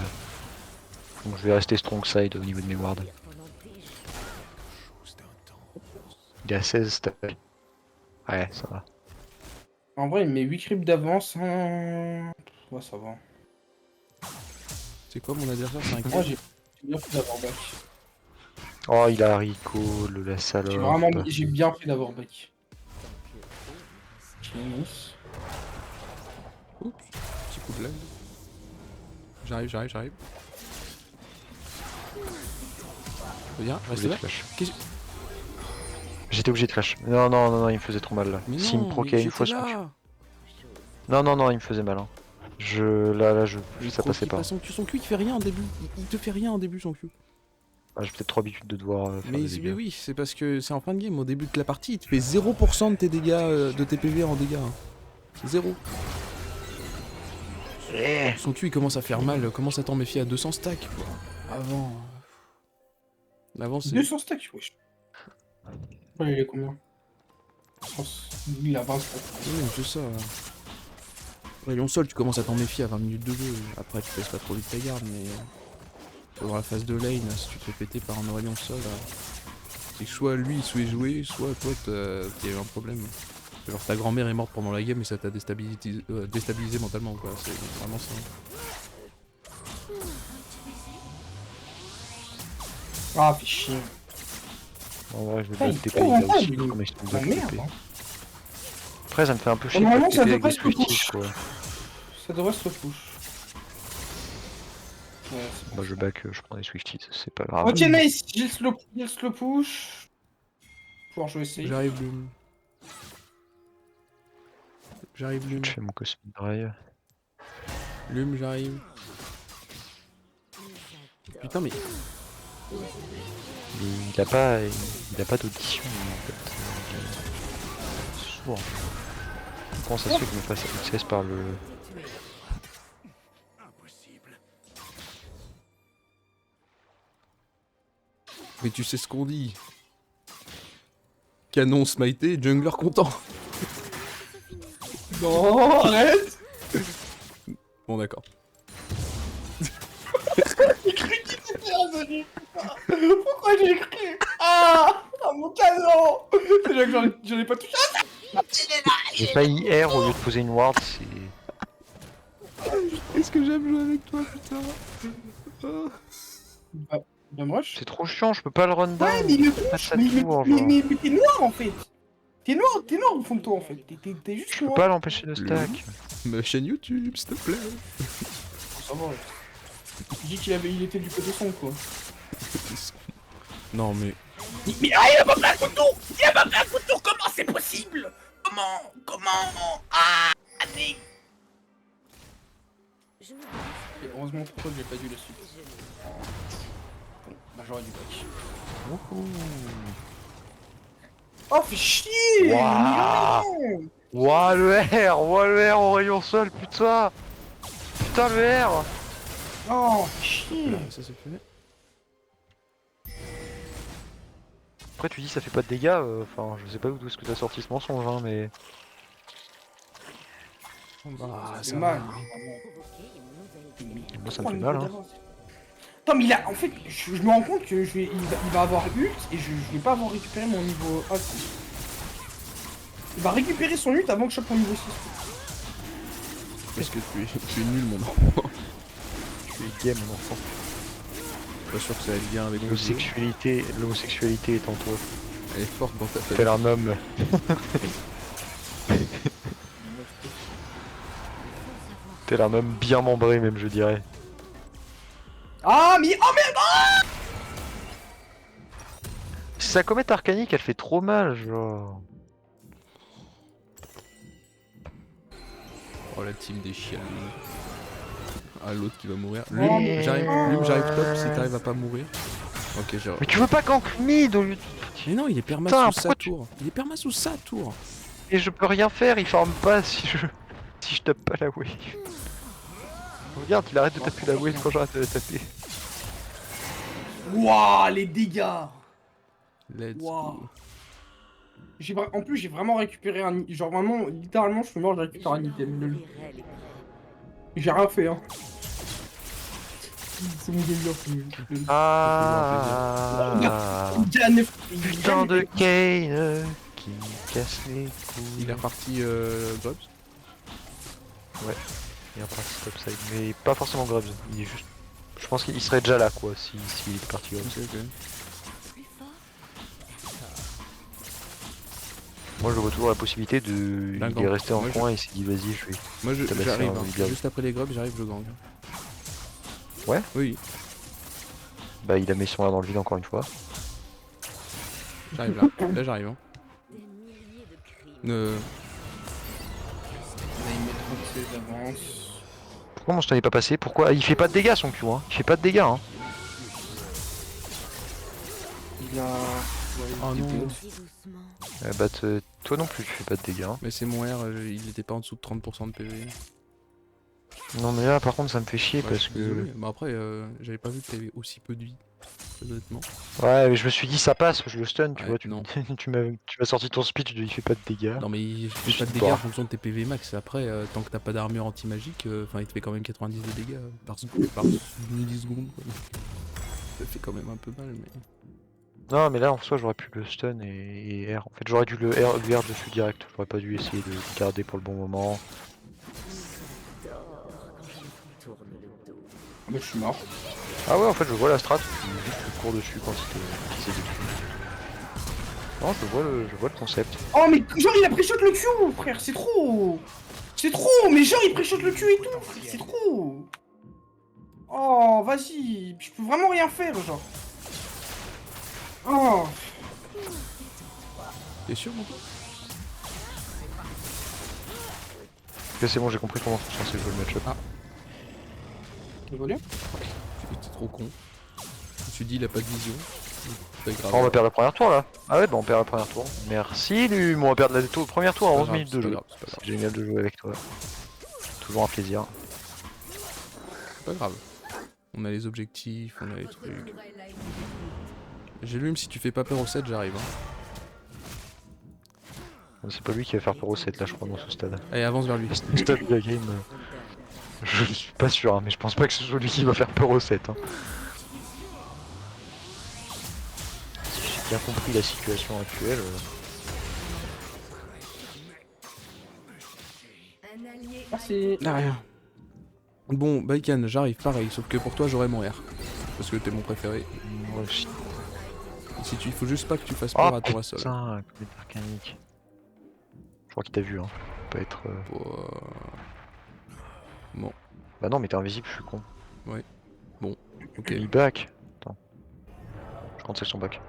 Donc je vais rester strong side au niveau de mes wards. pendant des jours? C'était un temps. Il est à 16 stack. Ouais, ça va. En vrai, il met 8 creeps d'avance. Hein... Ouais, ça va. C'est quoi mon adversaire? C'est un Moi, kill. j'ai bien fait d'avoir back. Oh, il a Rico, la salope. J'ai bien fait d'avoir back. Genius. Oups, petit coup de lag. J'arrive. Viens, reste Obligé là. de flash. Qu'est-ce- J'étais obligé de flash. Non, il me faisait trop mal là. Mais S'il me non, proquait mais une fois, j'étais je là. Non, il me faisait mal. Hein. Là, Le ça croc passait qui pas. passe son cul, il fait rien en début. Il te fait rien en début son cul. Ah, j'ai peut-être trop l'habitude de devoir faire Mais, des mais dégâts. oui, c'est parce que c'est en fin de game. Au début de la partie, il te fait 0% de tes dégâts, de tes PV en dégâts. Hein. C'est 0. Son cul il commence à faire mal, commence à t'en méfier à 200 stacks. Quoi. Avant c'est... 200 stacks, wesh. Ouais, il est combien? Il a 20 stacks. Oui, c'est ça. Rayon sol, tu commences à t'en méfier à 20 minutes de jeu. Après, tu pèses pas trop vite ta garde, mais. Dans la phase de lane, si tu te fais péter par un Aurélien sol, c'est que soit lui il souhait jouer, soit toi t'as eu un problème. Genre ta grand-mère est morte pendant la game et ça t'a déstabilisé mentalement, quoi. C'est vraiment ça. Ah, fais chier. En vrai, je vais Ah, pas il TP, est il a rentable, aussi lui. comme ils sont Ah, de merde. TP. Hein. Après, ça me fait un peu chier. Normalement, de ça TP devrait avec des se Swifties, push. quoi. Ça devrait se push. Ouais, c'est bon. Bah, je back, je prends des Swifties, c'est pas grave. Ok, nice. J'ai le push. Pouvoir jouer safe. J'arrive, Loom. J'arrive, Loom. Je fais mon Cosmic Drive. Loom, j'arrive. Putain, mais. Il a pas d'audition en fait. C'est sourd. Comment ça se fait qu'il me fasse access par le... Mais tu sais ce qu'on dit. Canon smité, jungler content. Non, arrête. Bon d'accord. J'ai cru qu'il était revenu. Pourquoi j'ai cru? Ah, mon canon. Déjà que j'en ai pas touché. J'ai failli R au lieu de poser une ward, c'est... Qu'est-ce que j'aime jouer avec toi, putain. Bien rush. C'est trop chiant, je peux pas le run down. Ouais, mais il le Pas touche. sa Mais tour, genre. t'es noir en fait. T'es noir au fond de toi en fait. T'es juste Je peux noir. pas l'empêcher de stack. Ma chaîne YouTube, s'il te plaît. Ça va. Il dit il était du côté sombre quoi. Non mais... Mais ah, il a pas pris un couteau. Il a pas pris un couteau. Comment c'est possible? Comment? Ah, Nick. Je me Et heureusement pour toi, j'ai pas dû la suite. Bon, bah j'aurais dû back. Oh, fais chier! Waouh. Non. Ouah le R au rayon sol, putain. Putain le R. Oh, fais chier! Ça c'est fait. Après tu dis ça fait pas de dégâts, enfin je sais pas d'où est-ce que t'as sorti ce mensonge hein mais... Ah, C'est ça mal. va. provoquer une nouvelle Moi ça me fait mal hein. Attends, mais il a. En fait, je me rends compte que il va avoir ult et je vais pas avoir récupéré mon niveau 1. Il va récupérer son ult avant que je chope mon niveau 6. Parce que tu es nul mon enfant. Tu es gay mon enfant. Pas sûr que ça va être bien avec le jeu. L'homosexualité est en toi. Elle est forte dans ta tête. Tel un homme. Tel un homme bien membré même je dirais. Ah, mais. Oh merde! Sa comète arcanique elle fait trop mal genre. Oh la team des chiens. Ah l'autre qui va mourir. Oh, Lui, mais- j'arrive top si t'arrives à pas mourir. Ok j'ai... Mais tu veux pas gank mid au lieu de... Mais non il est perma Putain, sous sa pourquoi tu- tour. Il est perma sous sa tour. Et je peux rien faire, il farme pas si je tape pas la wave. Regarde, il arrête de taper la wave quand j'arrête de la taper. Wouah, les dégâts! Let's Wow. go. En plus, j'ai vraiment récupéré un. Genre, vraiment, littéralement, je suis mort, j'ai récupéré un item. les règles. J'ai rien fait, hein. C'est mon délire. Ah, putain de Kane qui casse les couilles. Il est reparti Grubs. Il est reparti topside, mais pas forcément Grubs. Il est juste. Je pense qu'il serait déjà là quoi s'il est parti Grubs. Ok, ok. Plus fort. Moi je vois toujours la possibilité de. D'un Il gang. est resté en Moi, coin et il s'est dit vas-y je vais. Moi T'as laissé j'arrive, un hein. Libéry. Juste après les Grubs, j'arrive le gang. Ouais. Oui, Bah il a mis son air dans le vide encore une fois. j'arrive là. Là j'arrive. Hein. Des milliers de crimes. Là, il met trop de ses avances. Pourquoi mon stun est pas passé? Pourquoi? Il fait pas de dégâts son Q hein. Il fait pas de dégâts hein. Il a. Ouais, Oh il non. était- Si doucement. Bah toi non plus tu fais pas de dégâts. Hein. Mais c'est mon R, il était pas en dessous de 30% de PV. Non mais là par contre ça me fait chier Ouais, parce je suis que... désolé. Bah après, j'avais pas vu que t'avais aussi peu de vie. Très honnêtement. Ouais mais je me suis dit ça passe, je le stun tu Ouais, vois, non. tu m'as sorti ton speech de il fait pas de dégâts. Non mais il fait Je pas de sais dégâts pas. en fonction de tes PV max. Après, tant que t'as pas d'armure anti-magique, enfin il te fait quand même 90 de dégâts par milliseconde. Quoi. Ça fait quand même un peu mal mais... Non mais là en soi j'aurais pu le stun et R. En fait j'aurais dû le R dessus direct, j'aurais pas dû essayer de le garder pour le bon moment. Dors quand je vous tourne le dos. Bah, je suis mort. Ah ouais en fait je vois la strat, tu juste le cours dessus quand il s'est dessus. Non je vois le concept. Oh, mais genre, il a pré-shot le Q, frère, c'est trop! C'est trop! Mais genre, il pré-shot le Q et tout, frère, c'est trop! Oh, vas-y, je peux vraiment rien faire, genre. Oh! T'es sûr mon pote? Ok c'est bon j'ai compris comment sont censés jouer le match-up. Ça va bien? T'es trop con. me suis dit, il a pas de vision. C'est pas grave. Oh, on va perdre le premier tour là. Ah ouais, bah on perd le premier tour. Merci Lum, on va perdre le premier tour en 11 minutes de jeu. C'est pas grave, C'est génial de jouer avec toi. Toujours un plaisir. c'est pas grave. On a les objectifs, on a les trucs. J'ai lu, si tu fais pas peur au 7, j'arrive. Hein. C'est pas lui qui va faire peur au 7 là, je crois, dans ce stade. Allez, avance vers lui. Le stade de la game, je suis pas sûr, hein, mais je pense pas que ce soit lui qui va faire peur au 7. Hein. Si j'ai bien compris la situation actuelle. Un allié Merci. Ah, rien. Bon, Baikan, j'arrive, pareil, sauf que pour toi, j'aurai mon R. Parce que t'es mon préféré. Moi aussi. Si tu, il faut juste pas que tu fasses peur Oh à ton sol. putain, commune arcanique. Je crois qu'il t'a vu, hein. Pas être. Bon, Bah non, mais t'es invisible, je suis con. ok. Il back. Attends. Je compte c'est son back.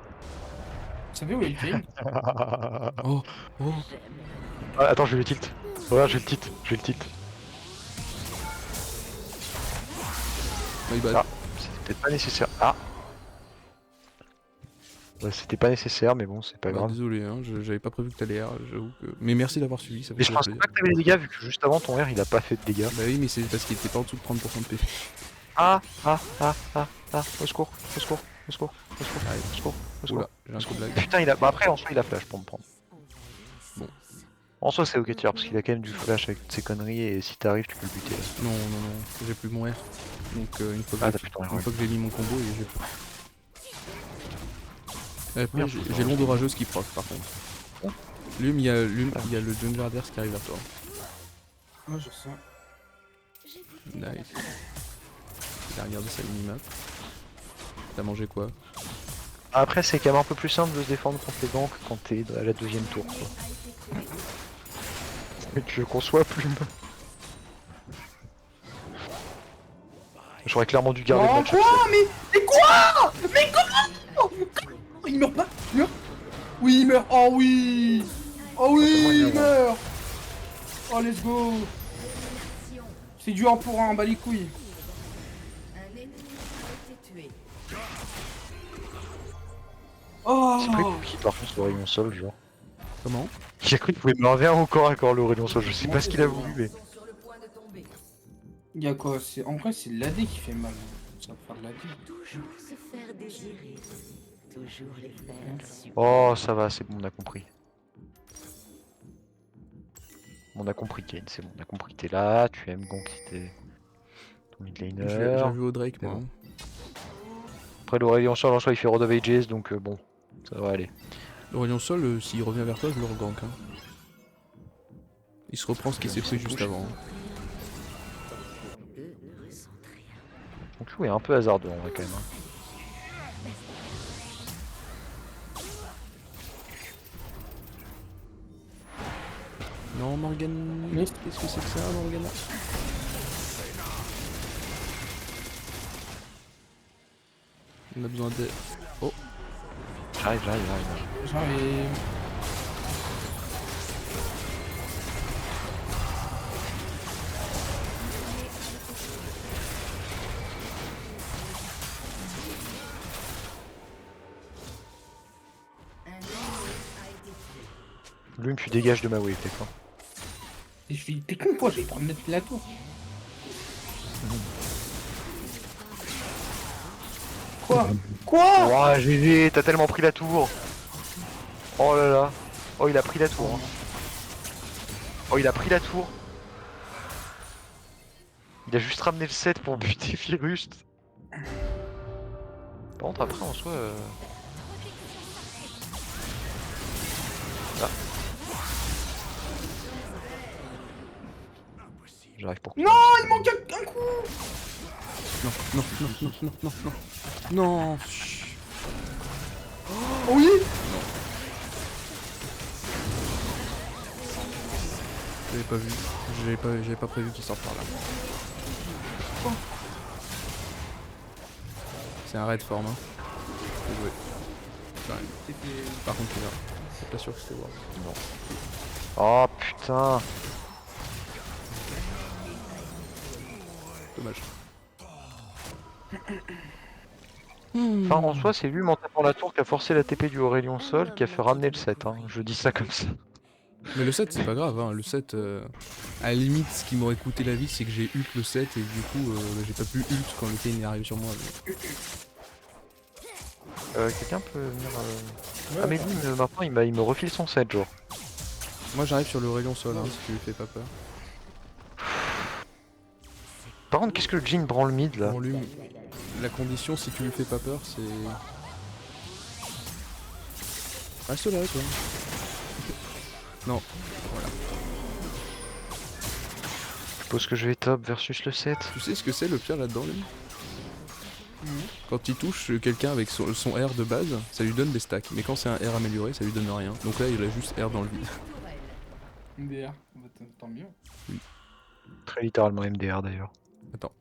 Vous savez où est le game? Oh, oh. Ah, attends, je vais le tilt. Voilà, je vais le tilt. Je vais le tilt. My bad. Ah, c'était peut-être pas nécessaire. Ah. Ouais, c'était pas nécessaire, mais bon, c'est pas Bah, grave. désolé, hein, j'avais pas prévu que t'allais R, j'avoue que... Mais merci d'avoir suivi, ça fait Mais je toujours pense plaisir. pas que t'avais des dégâts vu que juste avant ton R il a pas fait de dégâts. Bah oui, mais c'est parce qu'il était pas en dessous de 30% de PV. Ah, au secours, au secours, au secours, au secours, au secours, au secours. Oula, j'ai un coup de blague. Putain, il a. Bah après, en soi, il a flash pour me prendre. Bon. En soi, c'est ok, tiens, parce qu'il a quand même du flash avec toutes ses conneries et si t'arrives, tu peux le buter là. Non, non, non, j'ai plus mon R. Donc une fois que Ah, j'ai- t'as plus ton R. une fois que j'ai mis mon combo, et j'ai plus. Après, Merde, j'ai l'onde orageuse qui proc par contre. Lum, il y a le jungler adverse qui arrive vers toi. Moi je sens. Nice. Il a regardé sa minimap. T'as mangé quoi? Après, c'est quand même un peu plus simple de se défendre contre les ganks quand t'es à la deuxième tour, quoi. Mais tu le conçois, Plume. J'aurais clairement dû garder le Oh match. quoi? Mais quoi? Mais comment? Il meurt pas? Il meurt? Oui, il meurt. Oh oui. Oh oui, il meurt. Oh let's go. C'est du 1 pour 1, bah les couilles. Un ennemi a été tué. Oh. C'est pas qui par contre le rayon sol, genre. Comment? J'ai cru qu'il pouvait me revenir au corps à corps le rayon sol, je sais pas ce qu'il a voulu, mais. Sur le point de tomber. Il y a quoi? En vrai, c'est l'AD qui fait mal. Ça va faire de l'AD. Toujours se faire désirer. Toujours les faire subir. Oh, ça va, c'est bon, on a compris. On a compris, Kane, c'est bon, on a compris. T'es là, tu aimes Gonk si t'es ton mid J'ai laner. vu au Drake moi. bon. Après, l'Aurélien Sol en soi il fait Road of Ages donc bon, ça va aller. L'Aurélien Sol, s'il revient vers toi, je le regank. Hein. Il se reprend ce qui s'est pris juste avant. hein. Eux ne ressentent rien. Donc, oui, un peu hasardeux en vrai quand même. Hein. Non, Morgan. Oui. Qu'est-ce que c'est que ça, Morgana? On a besoin de. Oh, J'arrive. J'arrive. Un ennemi a été tué. Lui, tu dégages de ma wave, d'accord. Et je suis. T'es con quoi? J'allais prendre la tour. Quoi? Quoi? Ouah, GG, t'as tellement pris la tour. Oh là là. Oh, il a pris la tour. Hein. Oh, il a pris la tour. Il a juste ramené le 7 pour buter Virus. Par contre, après, en soi. Ah. J'arrive pour. Non, il manque un coup. non, non, non, non, non, non, non. Non. Oh oui. J'avais pas vu. J'avais pas prévu qu'il sorte par là. C'est un raid form. Hein. Faut jouer. J'arrive. Par contre, il est là. C'est pas sûr que c'était Ward. Non. Oh putain. Dommage. Enfin, en soi, c'est lui en tapant la tour qui a forcé la TP du Aurélien Sol qui a fait ramener le set. Hein. Je dis ça comme ça. Mais le 7 c'est pas grave, hein. Le 7, à la limite, ce qui m'aurait coûté la vie, c'est que j'ai ult le 7 et du coup, j'ai pas pu ult quand le Kane est arrivé sur moi. mais- Quelqu'un peut venir. Ouais, Ah, mais lui, maintenant, il me refile son set, genre. Moi j'arrive sur le rayon sol, hein, si tu lui fais pas peur. Par contre, qu'est-ce que le Jhin branle mid là? Bon, lui, la condition, si tu lui fais pas peur, c'est... Reste là, toi. Non, voilà. Je suppose que je vais top versus le set. Tu sais ce que c'est le pire là-dedans, lui? Quand il touche quelqu'un avec son R de base, ça lui donne des stacks. Mais quand c'est un R amélioré, ça lui donne rien. Donc là, il a juste R dans le vide. MDR, bah, tant mieux. Très littéralement MDR d'ailleurs. Attends.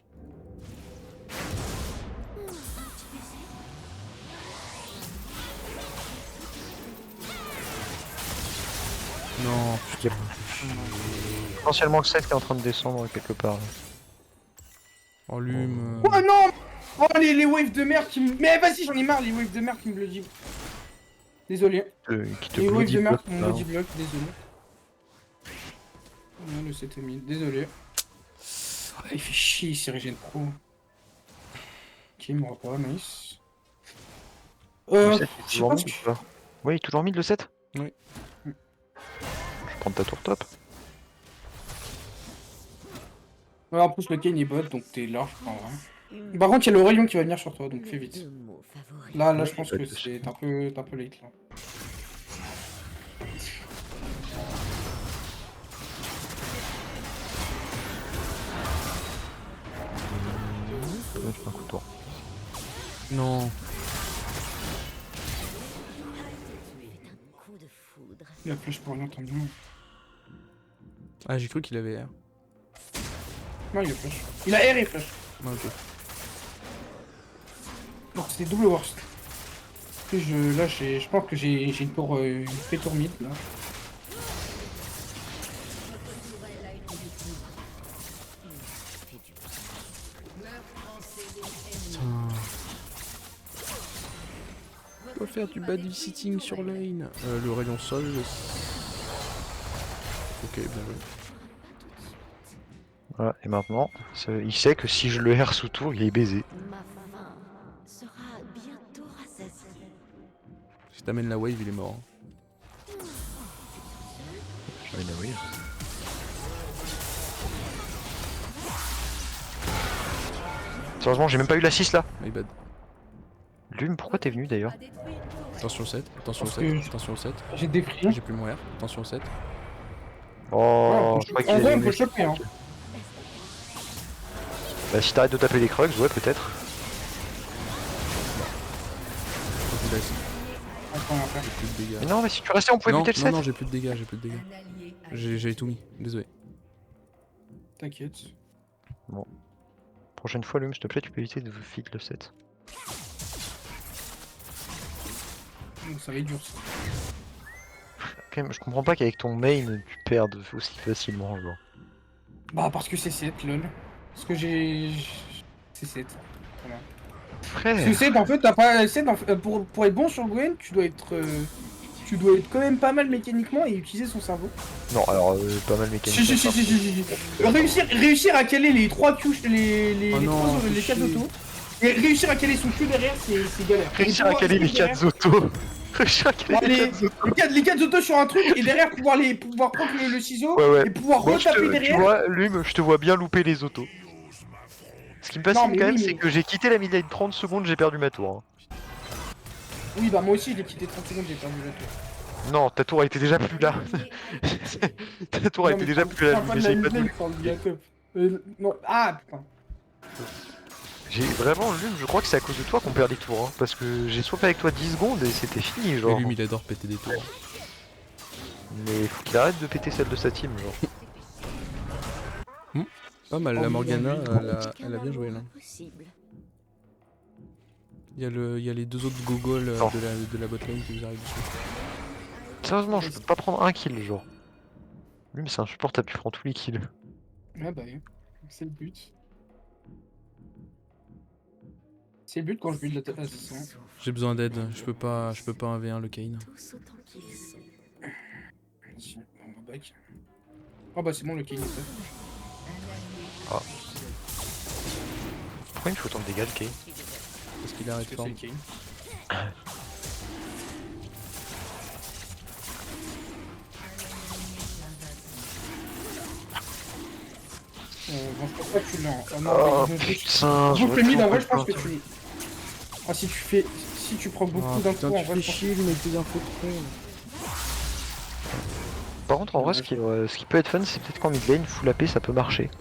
Non, putain. Potentiellement le set qui est en train de descendre quelque part. Là. Oh, Lume. Oh non. Oh les waves de merde qui me... Mais vas-y, j'en ai marre, les waves de merde qui me bloody. Désolé. Qui te Les waves bloody de merde block, qui me là. bloody block, désolé. Non, le 7 est mis, désolé. Ah, il fait chier, il s'y régène trop. Ok, il m'aura pas, nice. Le set est Je sais toujours pas mid ou pas? Oui, toujours mid le set? Oui. Je vais prendre ta tour top. Ouais, en plus, le Kane est bot, donc t'es large, en vrai. Par contre, il y a le rayon qui va venir sur toi, donc fais vite. Deux mots favoris. Là, je pense pas que de soucis. c'est un peu late, là. Je vais mettre un coup de tour. Non. Un coup de foudre. Il a flash pour rien, tant mieux. Ah, j'ai cru qu'il avait R. Non, il a flash. Il a R et flash. Ah, ok. Donc c'était double worst. Et là, je pense que j'ai une tour, une pré-tour mid, là. On doit faire du babysitting sur lane. Le rayon sol. Ok, bien joué. Voilà, et maintenant, il sait que si je le R sous tour, il est baisé. Ma faim sera bientôt rassasiée. Si t'amènes la wave, il est mort. Je vais une wave. Sérieusement, j'ai même pas eu l'assist là. My bad. Lume, pourquoi t'es venu d'ailleurs? Attention au 7, attention au Parce 7, que attention au 7. j'ai des friands. J'ai plus mon R, attention au 7. Oh, je crois qu'il En vrai, est on peut choper, hein. Bah, si t'arrêtes de taper les Krugs, ouais, peut-être. Faut qu'il baisse. Attends, on va faire. J'ai plus de dégâts. Mais non, mais si tu restais, on pouvait Non, buter le non, set. non, j'ai plus de dégâts, j'ai plus de dégâts. J'avais tout mis, désolé. T'inquiète. Prochaine fois, Lume, s'il te plaît, tu peux éviter de feed le set. Donc ça va être dur, ça. Quand même, je comprends pas qu'avec ton main, tu perdes aussi facilement, genre. Bah, parce que c'est 7, lol. Parce que c'est 7. Voilà. Parce que Frère, 7, en fait, t'as pas. 7, pour être bon sur Gwen, tu dois être. Tu dois être quand même pas mal mécaniquement et utiliser son cerveau. non, alors, pas mal mécanique. Si. Réussir à caler les 3 Q, les Oh non, 3 fais les 4 chier. autos. Et réussir à caler son Q derrière, c'est galère. Réussir à caler les 4 autos. Réussir à caler les 4 autos. Les 4 autos sur un truc et derrière pouvoir prendre le ciseau Ouais, ouais. et pouvoir Bon, retaper tu derrière. vois, Lume, je te vois bien louper les autos. Ce qui me fascine Non, mais quand même, oui, c'est mais- que j'ai quitté la midlane 30 secondes, j'ai perdu ma tour. Hein. Oui, bah moi aussi je l'ai quitté 30 secondes, j'ai perdu la tour. Non, ta tour était déjà plus là. Ta tour était déjà plus là, Lume, mais j'ai pas de Non, ah putain. J'ai vraiment, Lume, je crois que c'est à cause de toi qu'on perd des tours. Hein, parce que j'ai swap avec toi 10 secondes et c'était fini, Et genre. lui, il adore péter des tours. Mais faut qu'il arrête de péter celle de sa team, genre. Pas mal, Oh, la oui, Morgana, oui. elle a bien joué là. Impossible. Il y a les deux autres gogols Non. de la botlane qui vous arrivent dessus. Sérieusement, je peux pas prendre un kill, genre. Lume, c'est insupportable, tu prends tous les kills. Ah bah oui, c'est le but. C'est le but quand je build l'assassin. J'ai besoin d'aide, je peux pas 1v1 le Kayn. tous autant qu'ils sont. Vas-y, on va back. Oh bah c'est bon, le King est fait. Pourquoi il me faut autant de dégâts, le Kane? Parce qu'il arrête C'est fort. le King. Bon, je pense pas que tu l'as. Ah non, Oh ils vont plus. putain, Vous j'aurais le mid, pu en en vrai, je pense faire que tu. Ah, si tu fais. Si tu prends beaucoup Ah d'un putain, coup, en tu vrai, fais je pense chier, mais tes infos de con. Par contre, en vrai, ce qui peut être fun, c'est peut-être qu'en mid lane, full AP, ça peut marcher.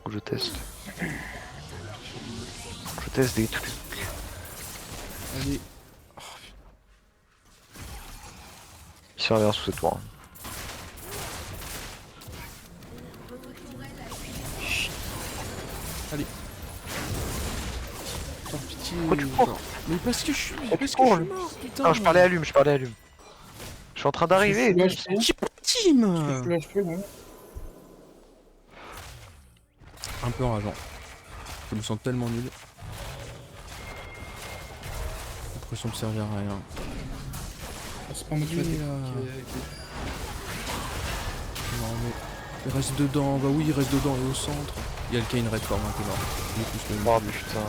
Faut que je teste. Je teste des trucs. Allez. Il s'en revient sous cette tour. Oh pitié. Pourquoi tu cours? Mais parce que je suis tu parce que cours, je suis mort, putain. Ah, je parlais à Lume, je parlais à Lume. Je suis en train d'arriver. Je suis lâché. J'ai pas de team. Je lâche plus, non. Un peu enrageant. Je me sens tellement nul. J'ai l'impression de servir à rien. Ah, c'est pas moi qui va Oui, là. Non mais... Il reste dedans, bah oui il reste dedans et au centre. Il y a le Kayn Redform un peu là. Il est plus le Oh putain.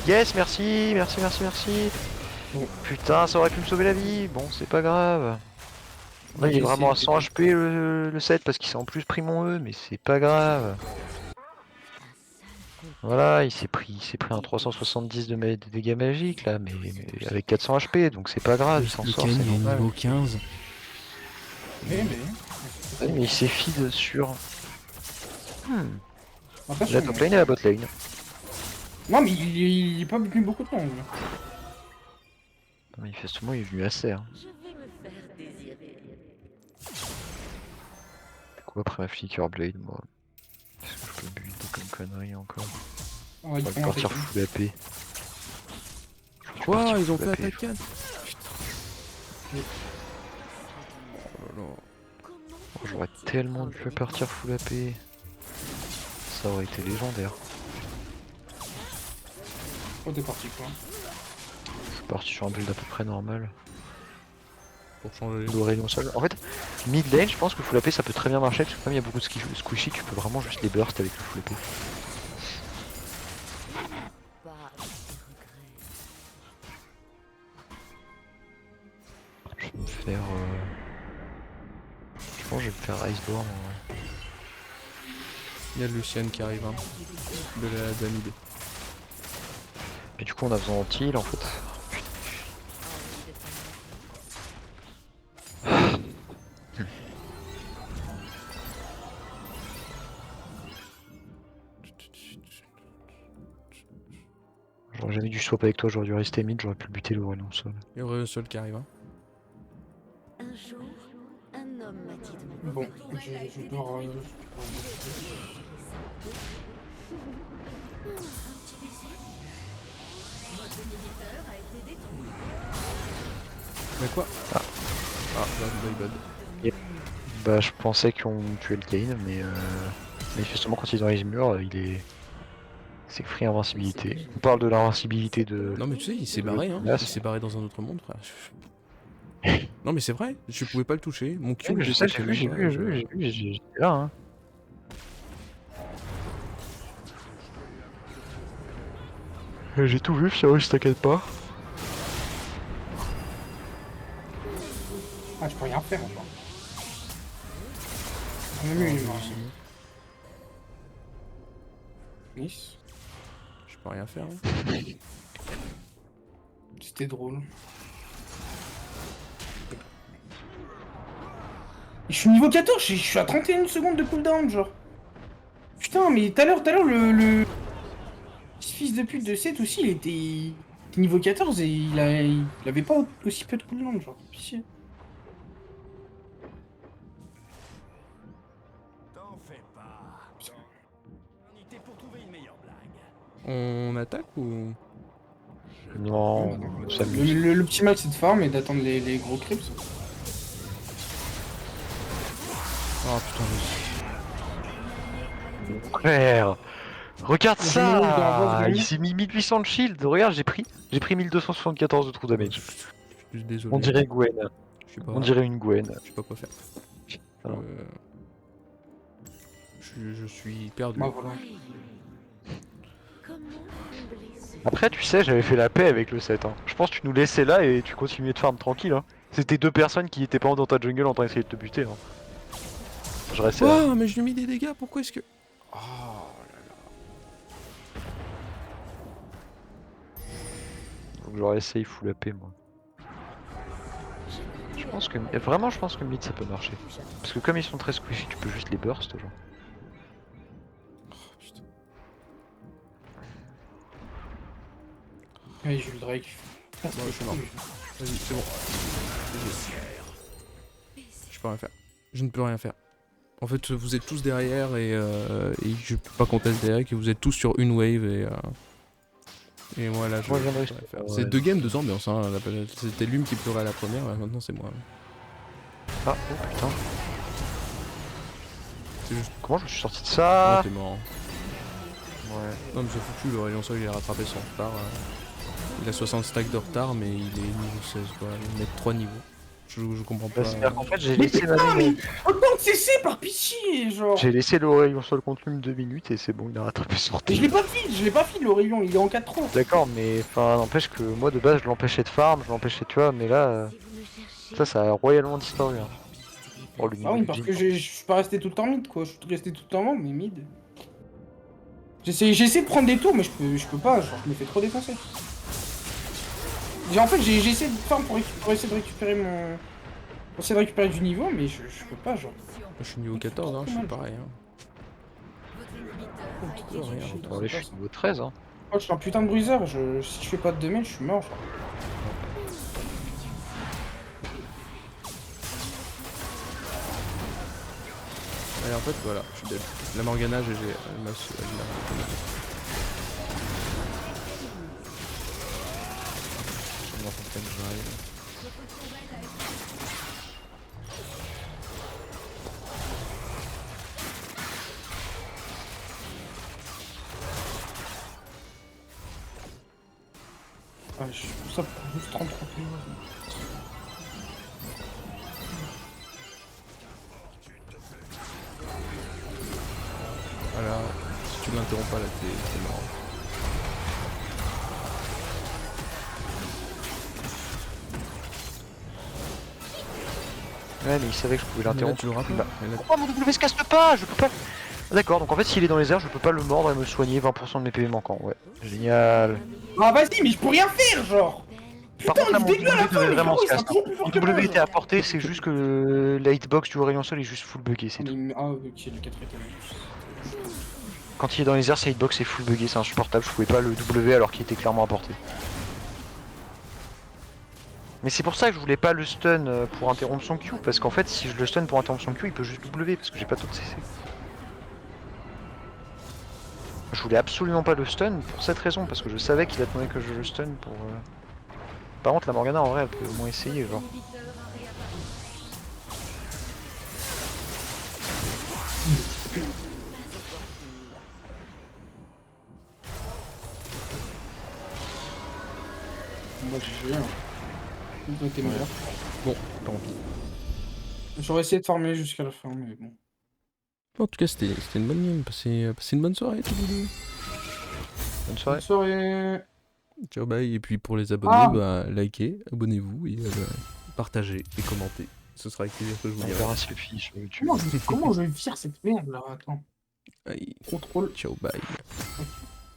Yes, merci, merci, merci, merci. Putain, ça aurait pu me sauver la vie. Bon, c'est pas grave. Là, il est vraiment à 100 HP le set parce qu'il s'est en plus pris mon E, mais c'est pas grave. Voilà, il s'est pris un 370 de dégâts magiques là, mais avec 400 HP, donc c'est pas grave, il s'en Le sort, Kayn c'est il est normal. niveau 15. Mais. Ouais, mais il s'est feed sur... Attention. La top lane et la bot lane. Non, mais il est pas plus beaucoup de temps. Là. Manifestement, il est venu assez. Hein. Je vais me faire désirer. Quoi après ma flicker blade, moi? Qu'est-ce que je peux build comme connerie encore? Ah, On il va faut partir monter. full AP. Quoi? Ils ont full fait AP. attaque 4. Oh là là. Oh, j'aurais tellement dû partir full AP. Ça aurait été légendaire. Oh, t'es parti quoi. Je suis parti sur un build à peu près normal. Pour changer. D'Aurélien seul. En fait, mid lane, je pense que full AP ça peut très bien marcher parce que comme il y a beaucoup de squishy, tu peux vraiment juste les burst avec le full AP. Pas de regrets. Je vais me faire. Je pense que je vais me faire Iceborne. Ouais. Il y a Lucienne qui arrive, hein. De la Danube. Et du coup, on a besoin d'anti en fait. J'aurais jamais dû swap avec toi, j'aurais dû rester mid, j'aurais pu le buter l'Aurélien seul. Il y a Seul qui arrive, hein. Un jour, un homme m'a dit de me Bon, je dors. Mais quoi? Ah, bad. Bah je pensais qu'on tuait le Kayn, mais manifestement quand il est dans les murs, il est... C'est free invincibilité. On parle de l'invincibilité de... Non mais tu sais, il s'est barré, hein. Là, Il s'est barré dans un autre monde, frère. Non mais c'est vrai, je pouvais pas le toucher. Mon Q, Je sais, j'ai vu, j'étais là hein. J'ai tout vu, Fiorus, t'inquiète pas. Ah, je peux rien faire encore. On a mis une marche. Nice. Je peux rien faire. Hein. C'était drôle. Je suis niveau 14, je suis à 31 secondes de cooldown, genre. Putain, mais tout à l'heure, le fils de pute de 7 aussi, il était niveau 14 et il avait pas aussi peu de cooldown, genre. Pitié. T'en fais pas. On était pour trouver une meilleure blague. On attaque ou... Non, on s'amuse. L'optimal c'est de farm et d'attendre les gros creeps. Oh putain, Mon frère, Regarde Je me mets dans la ça. base, Il s'est mis 1800 de shield. Regarde, j'ai pris 1274 de true damage. Je suis désolé. On dirait Gwen. Je sais pas, On dirait une Gwen. je sais pas quoi faire. Alors. Je suis perdu. Bah voilà. Comment combler ce Après, tu sais, j'avais fait la paix avec le set. Hein. Je pense que tu nous laissais là et tu continuais de farm tranquille. Hein. C'était 2 personnes qui étaient pas dans ta jungle en train d'essayer de te buter. Hein. Je restais là. Oh, mais je lui ai mis des dégâts, pourquoi est-ce que... Oh là là. Donc j'aurais essayé full AP moi. Je pense que vraiment je pense que mid ça peut marcher. Parce que comme ils sont très squishy, tu peux juste les burst genre. Oh, putain. Allez, j'ai eu le Drake. Bon, je suis mort. Vas-y, c'est bon. Je peux rien faire. Je ne peux rien faire. En fait, vous êtes tous derrière et je peux pas contester derrière, et vous êtes tous sur une wave et moi là je Moi, peux je viendrai rien sur- faire. ouais. C'est 2 games, 2 ambiances. Hein. C'était Lume qui pleurait à la première, maintenant c'est moi. Ah oh putain. C'est juste. Comment je me suis sorti de Ah, ça? t'es mort. Ouais. Non mais c'est foutu, le Rayon Sol il a rattrapé son retard. Il a 60 stacks de retard mais il est niveau 16 quoi. Il met 3 niveaux. Je comprends pas. C'est-à-dire qu'en fait j'ai Mais laissé putain, ma mais autant de CC par pitié, genre. J'ai laissé l'oreillon sur le compte Lume 2 minutes et c'est bon, il a rattrapé son Mais retard. je l'ai pas fait l'Orion, il est en 4 ans. D'accord, mais enfin n'empêche que moi de base je l'empêchais de farm, je l'empêchais tu vois, mais là que vous me cherchez. ça a royalement disparu. Hein. Oh, le Ah niveau oui, du parce Jhin. que je suis pas resté tout le temps mid quoi, je suis resté tout le temps mid, mais mid. J'essaie de prendre des tours, mais je peux pas, genre je me fais trop défoncer. En fait, j'ai essayé de farm pour essayer de récupérer mon. Pour essayer de récupérer du niveau, mais je peux pas, genre. Je suis niveau 14, hein, je suis pareil. Hein. Oh, rien, Bon, allez, je suis niveau 13 hein. Oh, je suis un putain de bruiser, si je fais pas de damage, je suis mort. Genre. Et en fait, voilà, je suis dead. La Morgana, GG, elle m'a su. Sûrement Fontaine, j'arrive. Ah, je fais ça pour juste 33 PO. Voilà, si tu l'interromps pas là, t'es mort. Ouais, mais il savait que je pouvais Mais là, l'interrompre. tu le rappelles. Bah. Mais là, Pourquoi mon W se casse pas? Je peux pas. Ah, d'accord, donc en fait s'il est dans les airs, je peux pas le mordre et me soigner 20% de mes PV manquants. Ouais, génial. Ah, vas-y, mais je peux rien faire, genre. Par Putain, contre, là, il mon dégueule à la W fin, devait mais vraiment frérot, se il sera casser. toujours plus fort Mon que moi, W était genre. à portée, c'est juste que la hitbox du rayon sol est juste full buggé, c'est tout. Ah, ok, le 4 étages. Quand il est dans les airs, sa hitbox est full buggé, c'est insupportable, je pouvais pas le W alors qu'il était clairement à portée. Mais c'est pour ça que je voulais pas le stun pour interrompre son Q, parce qu'en fait si je le stun pour interrompre son Q, il peut juste W, parce que j'ai pas tout de CC. Je voulais absolument pas le stun pour cette raison, parce que je savais qu'il attendait que je le stun pour... Par contre la Morgana en vrai elle peut au moins essayer genre. Moi, j'ai rien. Tout était mort. Bon, tant pis. J'aurais essayé de farmer jusqu'à la fin, mais bon. en tout cas, c'était une bonne game. Passez une bonne soirée, tous les deux. Bonne soirée. Bonne soirée. Ciao, bye. Et puis pour les abonnés, Ah. bah, likez, abonnez-vous et partagez et commentez. Ce sera avec plaisir que je vous On dirai. verra si le fille sur YouTube. Comment je vire cette merde là? Attends. Aïe. Contrôle Ciao, bye.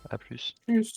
A plus. plus.